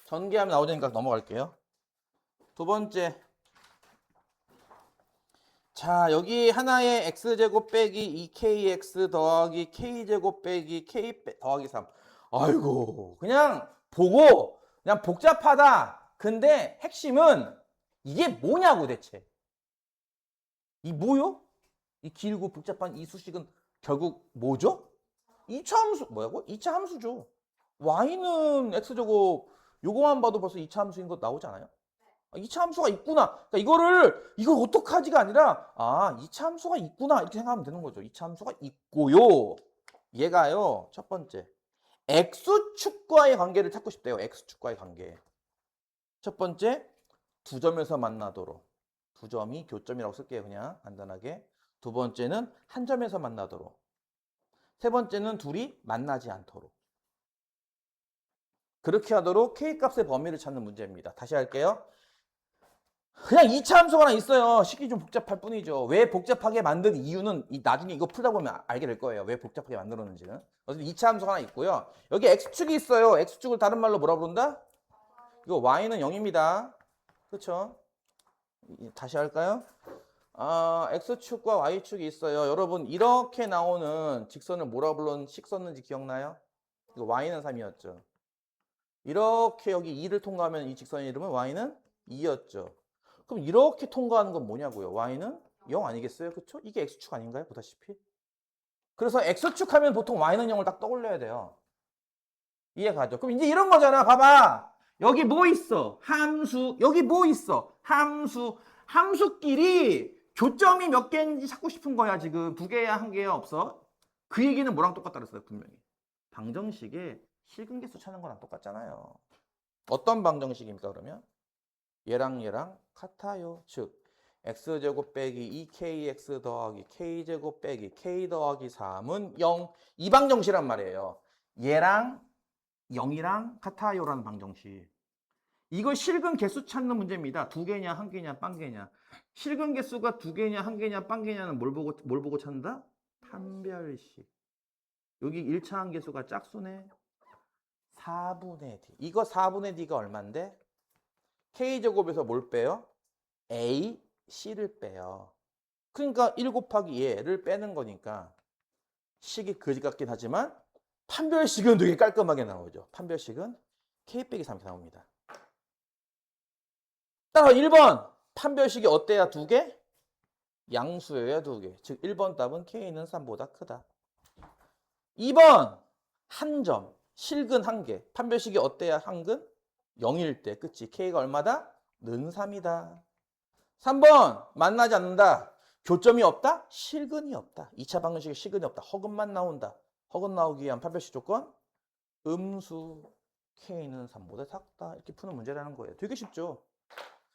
전개하면 나오니까 넘어갈게요. 두 번째. 자, 여기 하나의 x제곱 빼기 2kx 더하기 k제곱 빼기 k 더하기 3. 아이고, 그냥 보고, 그냥 복잡하다. 근데 핵심은 이게 뭐냐고 대체. 이 뭐요? 이 길고 복잡한 이 수식은 결국 뭐죠? 2차 함수 뭐라고? 2차 함수죠. y는 x제곱 요거만 봐도 벌써 2차 함수인 거 나오지 않아요? 2차 함수가 있구나. 그러니까 이걸 어떡하지가 아니라 2차 함수가 있구나 이렇게 생각하면 되는 거죠. 2차 함수가 있고요. 얘가요. 첫 번째. x축과의 관계를 찾고 싶대요. x축과의 관계. 첫 번째, 두 점에서 만나도록. 두 점이 교점이라고 쓸게요. 그냥 간단하게. 두 번째는 한 점에서 만나도록. 세 번째는 둘이 만나지 않도록. 그렇게 하도록 K값의 범위를 찾는 문제입니다. 다시 할게요. 그냥 2차 함수가 하나 있어요. 식이 좀 복잡할 뿐이죠. 왜 복잡하게 만든 이유는 나중에 이거 풀다 보면 알게 될 거예요. 왜 복잡하게 만들었는지는. 어쨌든 2차 함수가 하나 있고요. 여기 X축이 있어요. X축을 다른 말로 뭐라 부른다? 이거 Y는 0입니다. 그렇죠? 다시 할까요? X축과 Y축이 있어요. 여러분 이렇게 나오는 직선을 뭐라 불렀는 식 썼는지 기억나요? 이거 Y는 3이었죠. 이렇게 여기 2를 통과하면 이 직선의 이름은 Y는 2였죠. 그럼 이렇게 통과하는 건 뭐냐고요? Y는 0 아니겠어요? 그렇죠? 이게 X축 아닌가요? 보다시피. 그래서 X축 하면 보통 Y는 0을 딱 떠올려야 돼요. 이해가죠? 그럼 이제 이런 거잖아. 봐봐. 여기 뭐 있어? 함수. 여기 뭐 있어? 함수. 함수끼리 교점이 몇 개인지 찾고 싶은 거야. 지금 두 개야, 한 개야, 없어? 그 얘기는 뭐랑 똑같다 그랬어요, 분명히. 방정식에 실근계수 찾는 거랑 똑같잖아요. 어떤 방정식입니까, 그러면? 얘랑 같아요. 즉, x제곱 빼기 2kx 더하기 k제곱 빼기 k 더하기 3은 0. 이 방정식이란 말이에요. 얘랑 0이랑 같아요라는 방정식. 이거 실근 개수 찾는 문제입니다. 두 개냐, 한 개냐, 빵 개냐. 실근 개수가 두 개냐, 한 개냐, 빵 개냐는 뭘 보고 찾는다? 판별식. 여기 1차 함계수가 짝수네. 4분의 d. 이거 4분의 d가 얼만데? k제곱에서 뭘 빼요? a, c를 빼요. 그러니까 1 곱하기 얘를 빼는 거니까 식이 거지 같긴 하지만 판별식은 되게 깔끔하게 나오죠. 판별식은 k 빼기 3 이렇게 나옵니다. 따라 1번 판별식이 어때야 두 개? 양수여야 두 개. 즉 1번 답은 k는 3보다 크다. 2번 한 점. 실근 한 개. 판별식이 어때야 한근? 0일 때. 그치? k가 얼마다? 는 3이다. 3번 만나지 않는다. 교점이 없다? 실근이 없다. 2차 방정식에 실근이 없다. 허근만 나온다. 허근 나오기 위한 판별식 조건? 음수 k는 3보다 작다. 이렇게 푸는 문제라는 거예요. 되게 쉽죠?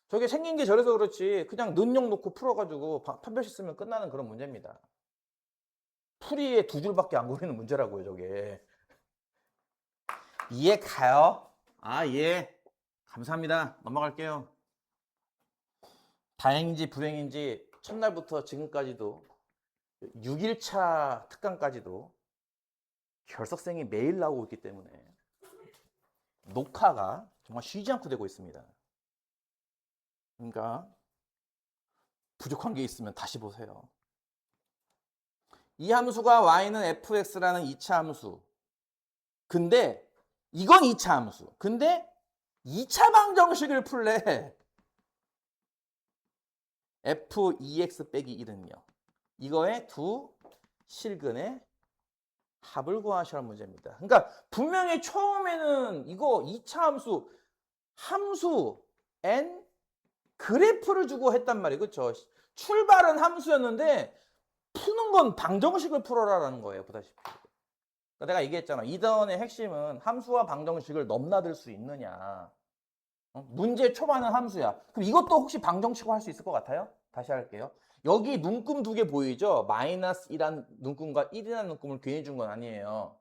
저게 생긴 게 저래서 그렇지 그냥 는용 놓고 풀어가지고 판별식 쓰면 끝나는 그런 문제입니다. 풀이에 두 줄밖에 안 그리는 문제라고요, 저게. 이해 가요? 예. 감사합니다. 넘어갈게요. 다행인지 불행인지 첫날부터 지금까지도 6일차 특강까지도 결석생이 매일 나오고 있기 때문에 녹화가 정말 쉬지 않고 되고 있습니다. 그러니까 부족한 게 있으면 다시 보세요. 이 함수가 y는 fx라는 2차 함수. 근데 이건 2차 함수. 근데 2차 방정식을 풀래. f2x 빼기 1은요. 이거의 두 실근의 합을 구하시라는 문제입니다. 그러니까 분명히 처음에는 이거 2차 함수 n 그래프를 주고 했단 말이에요. 그렇죠? 출발은 함수였는데 푸는 건 방정식을 풀어라라는 거예요. 보다시피. 그러니까 내가 얘기했잖아. 이던의 핵심은 함수와 방정식을 넘나들 수 있느냐. 문제 초반은 함수야. 그럼 이것도 혹시 방정식으로 할 수 있을 것 같아요? 다시 할게요. 여기 눈금 두 개 보이죠? 마이너스 1이라는 눈금과 1이라는 눈금을 괜히 준 건 아니에요.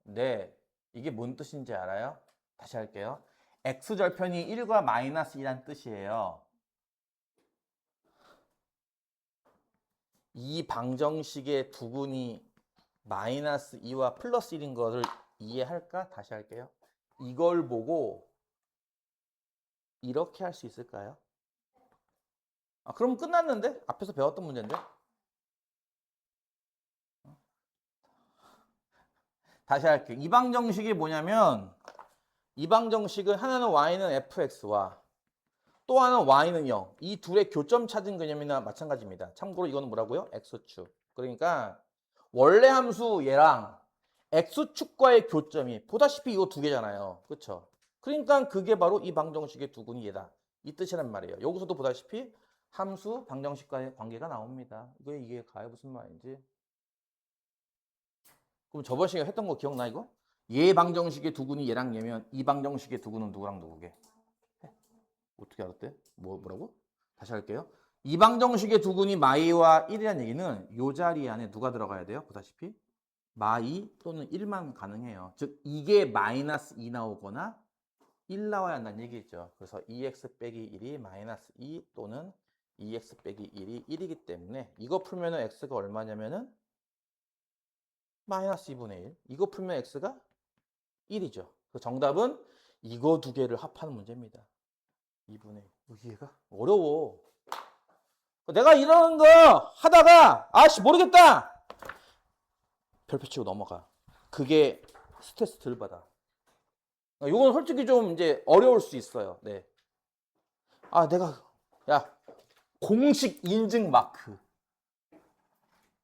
네. 이게 뭔 뜻인지 알아요? 다시 할게요. x절편이 1과 마이너스 2라는 뜻이에요. 이 방정식의 두근이 마이너스 2와 플러스 1인 것을 이해할까? 다시 할게요. 이걸 보고 이렇게 할 수 있을까요? 그럼 끝났는데? 앞에서 배웠던 문제인데? 다시 할게요. 이 방정식이 뭐냐면 이 방정식은 하나는 y는 fx와 또 하나는 y는 0. 이 둘의 교점 찾은 개념이나 마찬가지입니다. 참고로 이거는 뭐라고요? x축. 그러니까 원래 함수 얘랑 x축과의 교점이 보다시피 이거 두 개잖아요. 그렇죠? 그러니까 그게 바로 이 방정식의 두근이 얘다. 이 뜻이란 말이에요. 여기서도 보다시피 함수 방정식과의 관계가 나옵니다. 이게 가요 무슨 말인지. 그럼 저번 시간에 했던 거 기억나 이거? 얘 방정식의 두근이 얘랑 얘면 이 방정식의 두근은 누구랑 누구게? 어떻게 알았대? 뭐라고? 다시 할게요. 이 방정식의 두근이 마이와 1이라는 얘기는 이 자리 안에 누가 들어가야 돼요? 보다시피 마이 또는 1만 가능해요. 즉 이게 마이너스 2 나오거나 1 나와야 한다는 얘기죠. 그래서 2x 빼기 1이 마이너스 2 또는 2x 빼기 1이 1이기 때문에 이거 풀면은 x가 얼마냐면은 마이너스 2분의 1. 이거 풀면 x가 1이죠. 그 정답은 이거 두 개를 합하는 문제입니다. 2분의 1. 이해가? 어려워. 내가 이런 거 하다가 아씨 모르겠다. 별표 치고 넘어가. 그게 스트레스 덜 받아. 이건 솔직히 좀 이제 어려울 수 있어요. 네. 아, 야, 공식 인증 마크.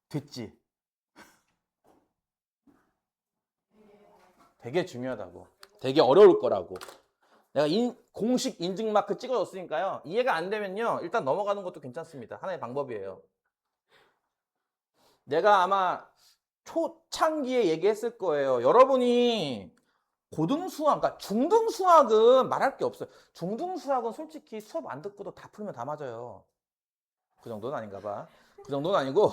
됐지? 되게 중요하다고. 되게 어려울 거라고. 내가 공식 인증 마크 찍어줬으니까요. 이해가 안 되면요. 일단 넘어가는 것도 괜찮습니다. 하나의 방법이에요. 내가 아마 초창기에 얘기했을 거예요. 여러분이 고등수학, 그러니까 중등수학은 말할 게 없어요. 중등수학은 솔직히 수업 안 듣고도 다 풀면 다 맞아요. 그 정도는 아닌가 봐. 그 정도는 아니고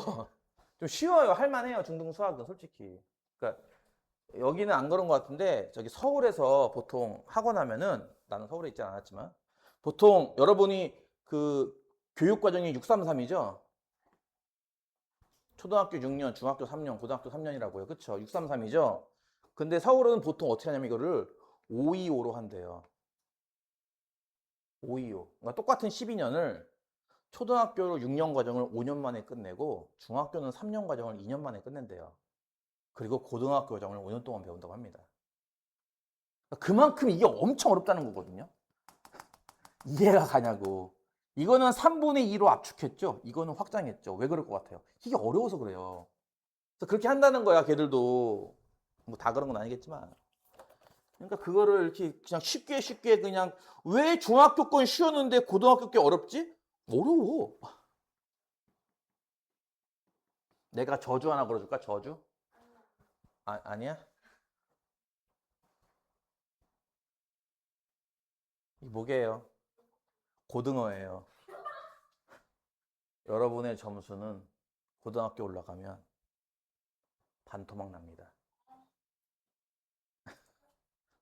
좀 쉬워요. 할만해요. 중등수학은 솔직히. 그러니까 여기는 안 그런 것 같은데 저기 서울에서 보통 학원 하면은 나는 서울에 있지 않았지만 보통 여러분이 그 교육과정이 633이죠. 초등학교 6년, 중학교 3년, 고등학교 3년이라고요. 그쵸? 633이죠. 근데 서울은 보통 어떻게 하냐면 이거를 525로 한대요. 525. 그러니까 똑같은 12년을 초등학교로 6년 과정을 5년 만에 끝내고 중학교는 3년 과정을 2년 만에 끝낸대요. 그리고 고등학교 과정을 5년 동안 배운다고 합니다. 그만큼 이게 엄청 어렵다는 거거든요. 이해가 가냐고. 이거는 3분의 2로 압축했죠. 이거는 확장했죠. 왜 그럴 것 같아요? 이게 어려워서 그래요. 그래서 그렇게 한다는 거야, 걔들도. 뭐 다 그런 건 아니겠지만. 그러니까 그거를 이렇게 그냥 쉽게 그냥 왜 중학교 건 쉬웠는데 고등학교 게 어렵지? 어려워. 내가 저주 하나 걸어줄까? 저주? 아니야? 이 뭐게요? 고등어예요. 여러분의 점수는 고등학교 올라가면 반토막 납니다.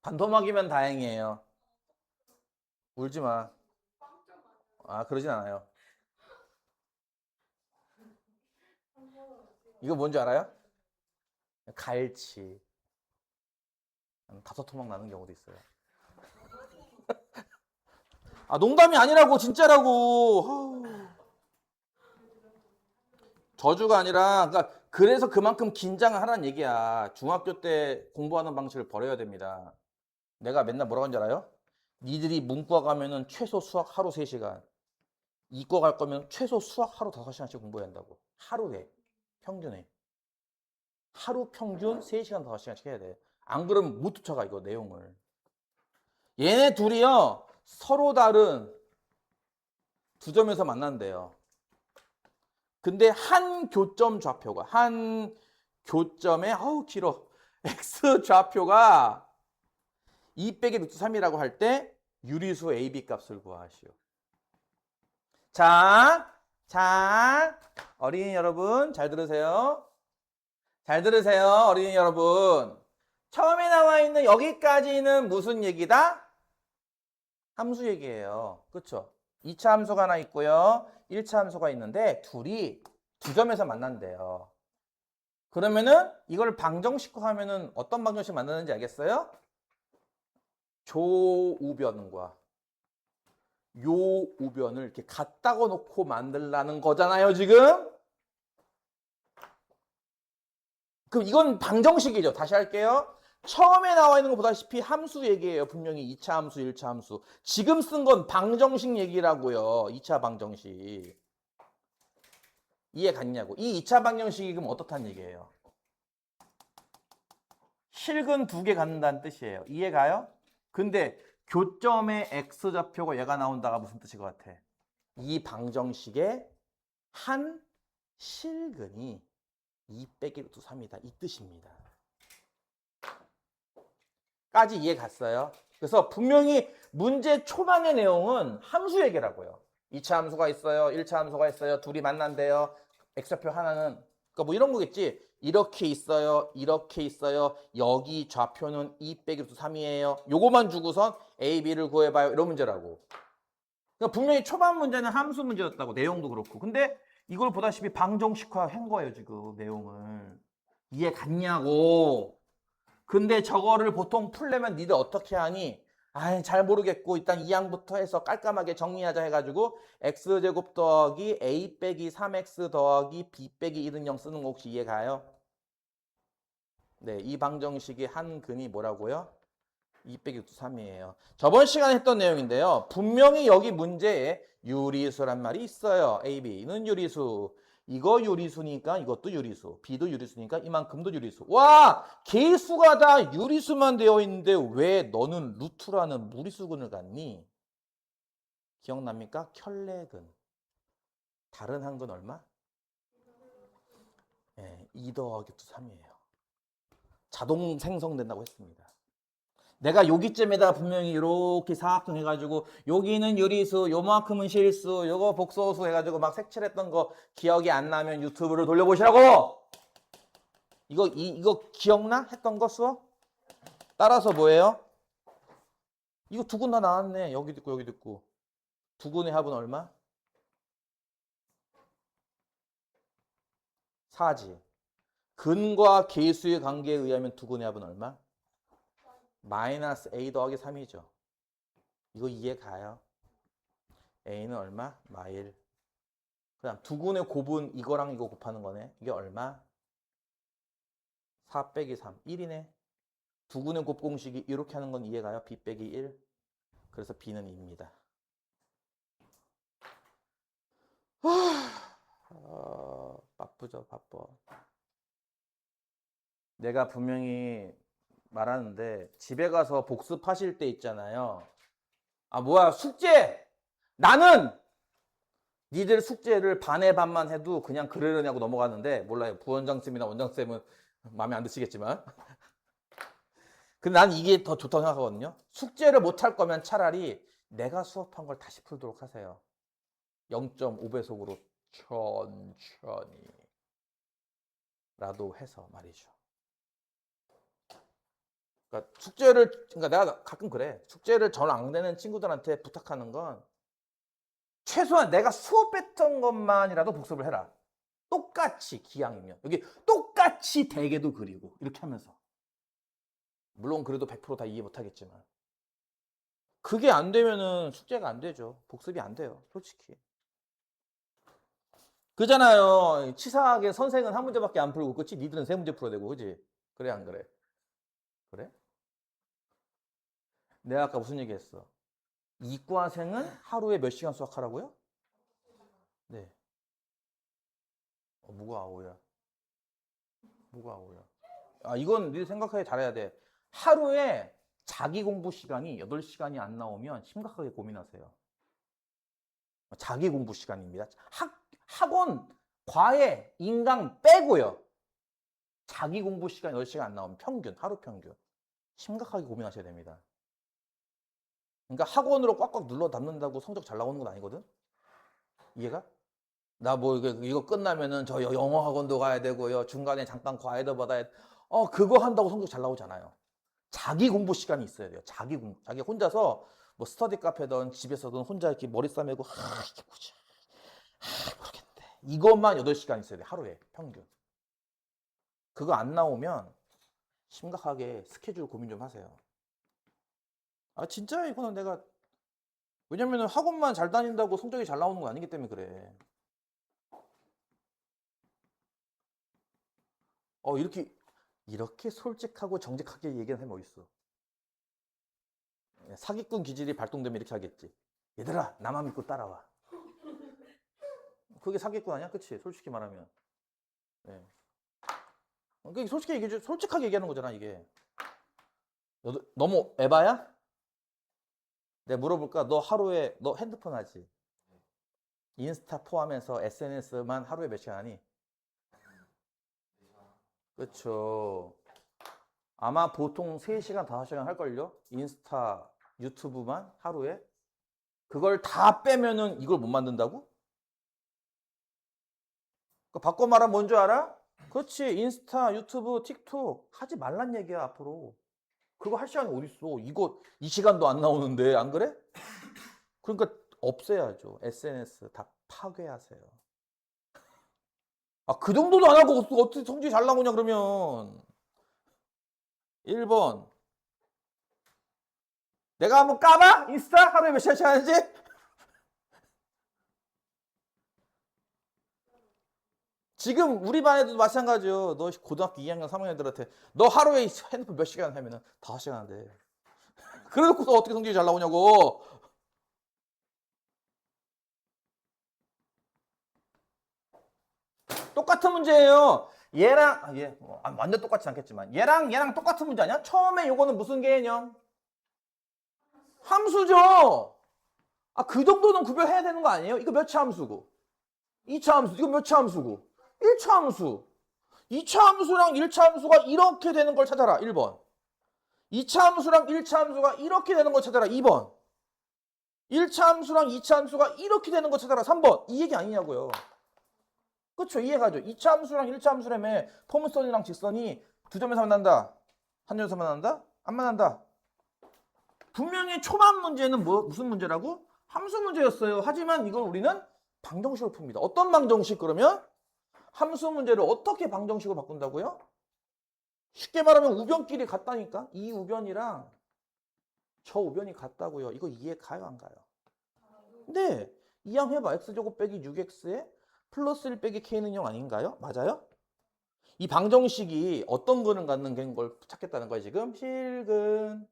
반토막이면 다행이에요. 울지 마. 아, 그러진 않아요. 이거 뭔지 알아요? 갈치. 5토막 나는 경우도 있어요. 아, 농담이 아니라고, 진짜라고. 저주가 아니라, 그러니까 그래서 그만큼 긴장을 하라는 얘기야. 중학교 때 공부하는 방식을 버려야 됩니다. 내가 맨날 뭐라고 하는지 알아요? 니들이 문과 가면은 최소 수학 하루 3시간. 이과 갈 거면 최소 수학 하루 5시간씩 공부해야 한다고. 하루에. 평균에. 하루 평균 3시간, 5시간씩 해야 돼. 안 그러면 못 쫓아가, 이거 내용을. 얘네 둘이요, 서로 다른 두 점에서 만난대요. 근데 한 교점 좌표가, 한 교점에, 아우, 길어. x 좌표가 2 빼기 루트 3이라고 할 때 유리수 AB 값을 구하시오. 자, 어린이 여러분, 잘 들으세요. 잘 들으세요, 어린이 여러분. 처음에 나와 있는 여기까지는 무슨 얘기다? 함수 얘기예요. 그렇죠? 2차 함수가 하나 있고요. 1차 함수가 있는데 둘이 두 점에서 만난대요. 그러면은 이걸 방정식화하면은 어떤 방정식 만나는지 알겠어요? 조우변과 요우변을 이렇게 갖다가 놓고 만들라는 거잖아요, 지금? 그럼 이건 방정식이죠. 다시 할게요. 처음에 나와 있는 거 보다시피 함수 얘기예요. 분명히 2차 함수, 1차 함수. 지금 쓴 건 방정식 얘기라고요. 2차 방정식. 이해 갔냐고. 이 2차 방정식이 그럼 어떻다는 얘기예요? 실근 두 개 갖는다는 뜻이에요. 이해 가요? 근데 교점의 x좌표가 얘가 나온다가 무슨 뜻일 것 같아? 이 방정식의 한 실근이 2 빼기 루트 3이다. 이 뜻입니다. 까지 이해 갔어요? 그래서 분명히 문제 초반의 내용은 함수 얘기라고요. 2차 함수가 있어요. 1차 함수가 있어요. 둘이 만난대요. x좌표 하나는 그러니까 뭐 이런 거겠지. 이렇게 있어요. 이렇게 있어요. 여기 좌표는 2 빼기 루트 3이에요. 요거만 주고선 a, b를 구해봐요. 이런 문제라고. 그러니까 분명히 초반 문제는 함수 문제였다고. 내용도 그렇고. 근데 이걸 보다시피 방정식화한 거예요. 지금 내용을. 이해 갔냐고. 근데 저거를 보통 풀려면 니들 어떻게 하니? 아이, 잘 모르겠고 일단 2항부터 해서 깔끔하게 정리하자 해가지고 x제곱 더하기 a 빼기 3x 더하기 b 빼기 1은 0 쓰는 거 혹시 이해 가요? 네, 이 방정식의 한 근이 뭐라고요? 2 빼기 3이에요. 저번 시간에 했던 내용인데요. 분명히 여기 문제에 유리수란 말이 있어요. A, B는 유리수. 이거 유리수니까 이것도 유리수. B도 유리수니까 이만큼도 유리수. 와! 개수가 다 유리수만 되어 있는데 왜 너는 루트라는 무리수근을 갖니? 기억납니까? 켤레근. 다른 한 근 얼마? 네, 2 더하기 3이에요. 자동 생성된다고 했습니다. 내가 여기쯤에다 분명히 이렇게 사각형 해가지고 여기는 유리수, 요만큼은 실수, 요거 복소수 해가지고 막 색칠했던 거 기억이 안 나면 유튜브를 돌려보시라고! 이거 기억나? 했던 거 수업? 따라서 뭐예요? 이거 두 근 다 나왔네. 여기도 있고 여기도 있고. 두 근의 합은 얼마? 4지. 근과 계수의 관계에 의하면 두 근의 합은 얼마? 마이너스 a 더하기 3이죠. 이거 이해 가요? a는 얼마? 마일. 그 다음 두 근의 곱은 이거랑 이거 곱하는 거네. 이게 얼마? 4 빼기 3. 1이네. 두 근의 곱 공식이 이렇게 하는 건 이해가요? b 빼기 1. 그래서 b는 2입니다. 바쁘죠, 바빠. 내가 분명히 말하는데 집에 가서 복습하실 때 있잖아요. 아, 뭐야, 숙제! 나는 니들 숙제를 반의 반만 해도 그냥 그러려냐고 넘어갔는데 몰라요. 부원장쌤이나 원장쌤은 마음에 안 드시겠지만. 근데 난 이게 더 좋다고 생각하거든요. 숙제를 못할 거면 차라리 내가 수업한 걸 다시 풀도록 하세요. 0.5배속으로 천천히 라도 해서 말이죠. 그러니까 그러니까 내가 가끔 그래. 숙제를 잘 안 되는 친구들한테 부탁하는 건 최소한 내가 수업했던 것만이라도 복습을 해라. 똑같이 기왕이면. 여기 똑같이 대개도 그리고 이렇게 하면서. 물론 그래도 100% 다 이해 못하겠지만. 그게 안 되면은 숙제가 안 되죠. 복습이 안 돼요. 솔직히. 그잖아요. 치사하게 선생은 한 문제밖에 안 풀고, 그치? 니들은 세 문제 풀어야 되고, 그치? 그래, 안 그래? 그래? 내가 아까 무슨 얘기 했어? 이과생은 하루에 몇 시간 수학하라고요? 네. 뭐가 아오야? 뭐가 아오야? 아, 이건 니들 생각하기 잘해야 돼. 하루에 자기 공부 시간이 8시간이 안 나오면 심각하게 고민하세요. 자기 공부 시간입니다. 학원, 과외, 인강 빼고요. 자기 공부 시간 8시간 안 나오면 평균, 하루 평균. 심각하게 고민하셔야 됩니다. 그러니까 학원으로 꽉꽉 눌러 담는다고 성적 잘 나오는 건 아니거든? 이해가? 나 뭐 이거 끝나면은 저 영어 학원도 가야 되고요. 중간에 잠깐 과외도 받아야 그거 한다고 성적 잘 나오잖아요. 자기 공부 시간이 있어야 돼요. 자기 공부. 자기 혼자서 뭐 스터디 카페든 집에서든 혼자 이렇게 머리 싸매고 이게 뭐지? 모르겠는데. 이것만 8시간 있어야 돼. 하루에 평균. 그거 안 나오면 심각하게 스케줄 고민 좀 하세요. 아, 진짜 이거는 내가 왜냐면은 학원만 잘 다닌다고 성적이 잘 나오는 건 아니기 때문에 그래. 이렇게 이렇게 솔직하고 정직하게 얘기하는 사람이 어딨어. 사기꾼 기질이 발동되면 이렇게 하겠지. 얘들아, 나만 믿고 따라와. 그게 사기꾼 아니야? 그치? 솔직히 말하면. 네. 그게 솔직하게 얘기하는 거잖아, 이게. 너무 에바야? 내가 물어볼까? 너 하루에, 너 핸드폰 하지? 인스타 포함해서 SNS만 하루에 몇 시간 하니? 그쵸. 아마 보통 3시간, 5시간 할걸요? 인스타, 유튜브만 하루에? 그걸 다 빼면은 이걸 못 만든다고? 바꿔 말하면 뭔 줄 알아? 그렇지. 인스타, 유튜브, 틱톡 하지 말란 얘기야, 앞으로. 그거 할 시간이 어딨어. 이거 이 시간도 안 나오는데, 안 그래? 그러니까 없애야죠. SNS 다 파괴하세요. 아, 그 정도도 안 하고 어떻게 성적이 잘 나오냐, 그러면. 1번. 내가 한번 까봐? 인스타? 하루에 몇 시간씩 하는지? 지금 우리 반에도 마찬가지요. 너 고등학교 2학년, 3학년들한테 너 하루에 핸드폰 몇 시간 하면은 5시간 한대. 그래놓고서 어떻게 성적이 잘 나오냐고. 똑같은 문제예요. 얘랑 완전 똑같지 않겠지만 얘랑 똑같은 문제 아니야? 처음에 요거는 무슨 개념? 함수죠. 아, 그 정도는 구별해야 되는 거 아니에요? 이거 몇 차 함수고 2차 함수, 이거 몇 차 함수고 1차 함수. 2차 함수랑 1차 함수가 이렇게 되는 걸 찾아라. 1번. 2차 함수랑 1차 함수가 이렇게 되는 걸 찾아라. 2번. 1차 함수랑 2차 함수가 이렇게 되는 걸 찾아라. 3번. 이 얘기 아니냐고요. 그쵸? 이해가죠? 2차 함수랑 1차 함수라며 포물선이랑 직선이 두 점에서 만난다. 한 점에서 만난다? 안 만난다. 분명히 초반 문제는 무슨 문제라고? 함수 문제였어요. 하지만 이걸 우리는 방정식으로 풉니다. 어떤 방정식 그러면? 함수 문제를 어떻게 방정식으로 바꾼다고요? 쉽게 말하면 우변끼리 같다니까? 이 우변이랑 저 우변이 같다고요. 이거 이해 가요, 안 가요? 네. 이항 해봐. x제곱 빼기 6x에 플러스 1 빼기 k는 0 아닌가요? 맞아요? 이 방정식이 어떤 근을 갖는 걸 찾겠다는 거예요, 지금? 실근.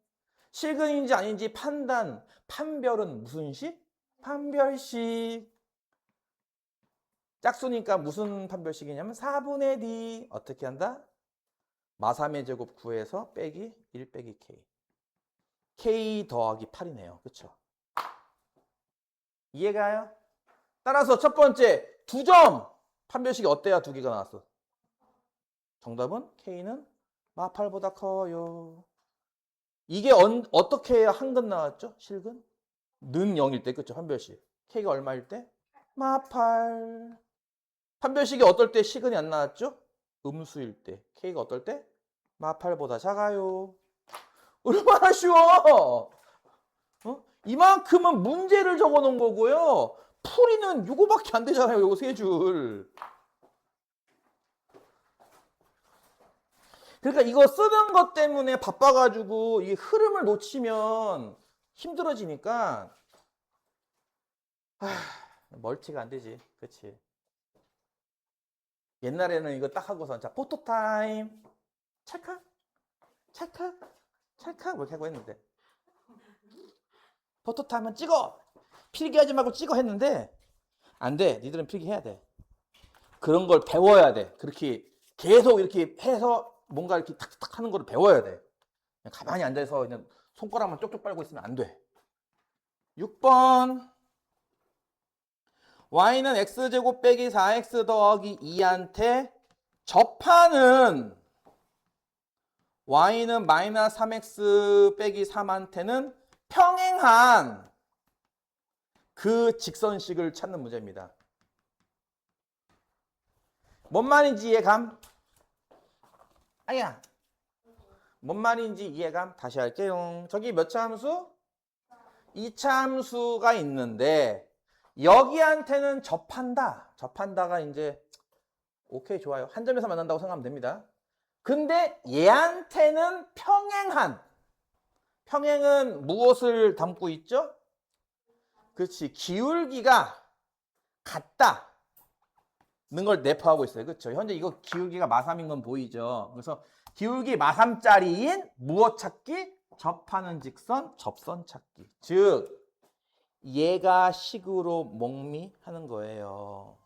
실근인지 아닌지 판단, 판별은 무슨 식? 판별식. 짝수니까 무슨 판별식이냐면 4분의 d. 어떻게 한다? 마3의 제곱 구해서 빼기 1 빼기 k. k 더하기 8이네요. 그쵸? 이해가요? 따라서 첫 번째 2점 판별식이 어때야 2개가 나왔어? 정답은 k는 마8보다 커요. 이게 어떻게 해야 한근 나왔죠? 실근? 는 0일 때, 그쵸? 판별식. k가 얼마일 때? 마8. 판별식이 어떨 때 시근이 안 나왔죠? 음수일 때. k가 어떨 때? 마8보다 작아요. 얼마나 쉬워! 이만큼은 문제를 적어 놓은 거고요. 풀이는 요거밖에 안 되잖아요. 요거 세 줄. 그러니까 이거 쓰는 것 때문에 바빠가지고 이 흐름을 놓치면 힘들어지니까 멀티가 안 되지. 그치? 옛날에는 이거 딱 하고서 자 포토타임 찰칵 찰칵 찰칵 이렇게 하고 했는데 포토타임은 찍어 필기하지 말고 찍어 했는데 안 돼. 니들은 필기해야 돼. 그런 걸 배워야 돼. 그렇게 계속 이렇게 해서 뭔가 이렇게 탁탁 하는 걸 배워야 돼. 그냥 가만히 앉아서 그냥 손가락만 쪽쪽 빨고 있으면 안 돼. 6번 y는 x제곱 빼기 4x 더하기 2한테 접하는 y는 마이너스 3x 빼기 3한테는 평행한 그 직선식을 찾는 문제입니다. 뭔 말인지 이해감? 아야. 뭔 말인지 이해감? 다시 할게요. 저기 몇 차 함수? 2차 함수가 있는데 여기한테는 접한다. 접한다가 이제 오케이 좋아요. 한 점에서 만난다고 생각하면 됩니다. 근데 얘한테는 평행한. 평행은 무엇을 담고 있죠? 그렇지. 기울기가 같다. 는 걸 내포하고 있어요. 그렇죠? 현재 이거 기울기가 마3인 건 보이죠? 그래서 기울기 마삼짜리인 무엇 찾기? 접하는 직선, 접선 찾기. 즉 얘가 식으로 목미하는 거예요.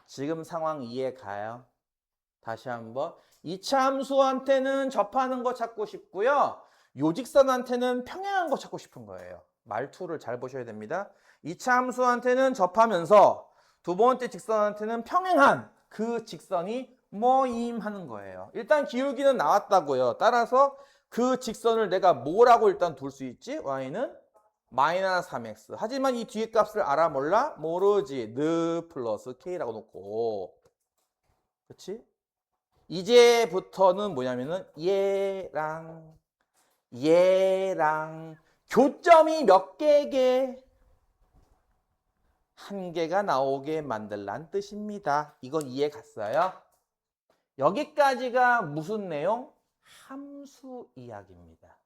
지금 상황 이해 가요? 다시 한번. 2차 함수한테는 접하는 거 찾고 싶고요. 요직선한테는 평행한 거 찾고 싶은 거예요. 말투를 잘 보셔야 됩니다. 2차 함수한테는 접하면서 두 번째 직선한테는 평행한 그 직선이 뭐임 하는 거예요. 일단 기울기는 나왔다고요. 따라서 그 직선을 내가 뭐라고 일단 둘 수 있지? y는 마이너스 3x. 하지만 이 뒤에 값을 알아 몰라? 모르지. 느 플러스 k라고 놓고. 그렇지? 이제부터는 뭐냐면은 얘랑 교점이 몇 개게? 한 개가 나오게 만들란 뜻입니다. 이건 이해 갔어요? 여기까지가 무슨 내용? 함수 이야기입니다.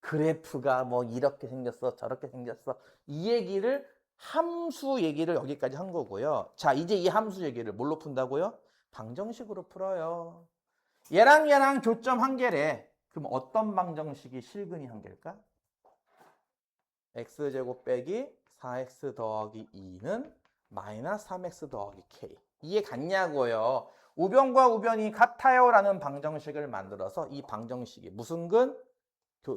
그래프가 뭐 이렇게 생겼어 저렇게 생겼어 이 얘기를 함수 얘기를 여기까지 한 거고요. 자, 이제 이 함수 얘기를 뭘로 푼다고요? 방정식으로 풀어요. 얘랑 교점 한 개래. 그럼 어떤 방정식이 실근이 한 개일까? x제곱 빼기 4x 더하기 2는 마이너스 3x 더하기 k. 이해 갔냐고요. 우변과 우변이 같아요 라는 방정식을 만들어서 이 방정식이 무슨 근?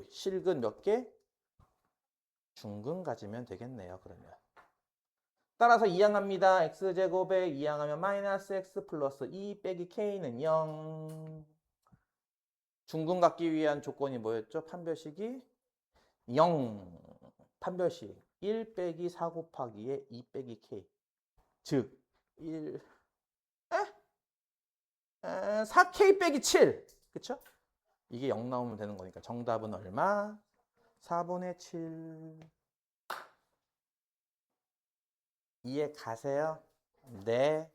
실근 몇 개? 중근 가지면 되겠네요. 그러면 따라서 이항합니다. x제곱에 이항하면 마이너스 x 플러스 2 빼기 k는 0. 중근 갖기 위한 조건이 뭐였죠? 판별식이 0. 판별식 1 빼기 4 곱하기에 2 빼기 k. 즉 4k 빼기 7. 그쵸? 이게 0 나오면 되는 거니까 정답은 얼마? 4분의 7. 이해 가세요? 네.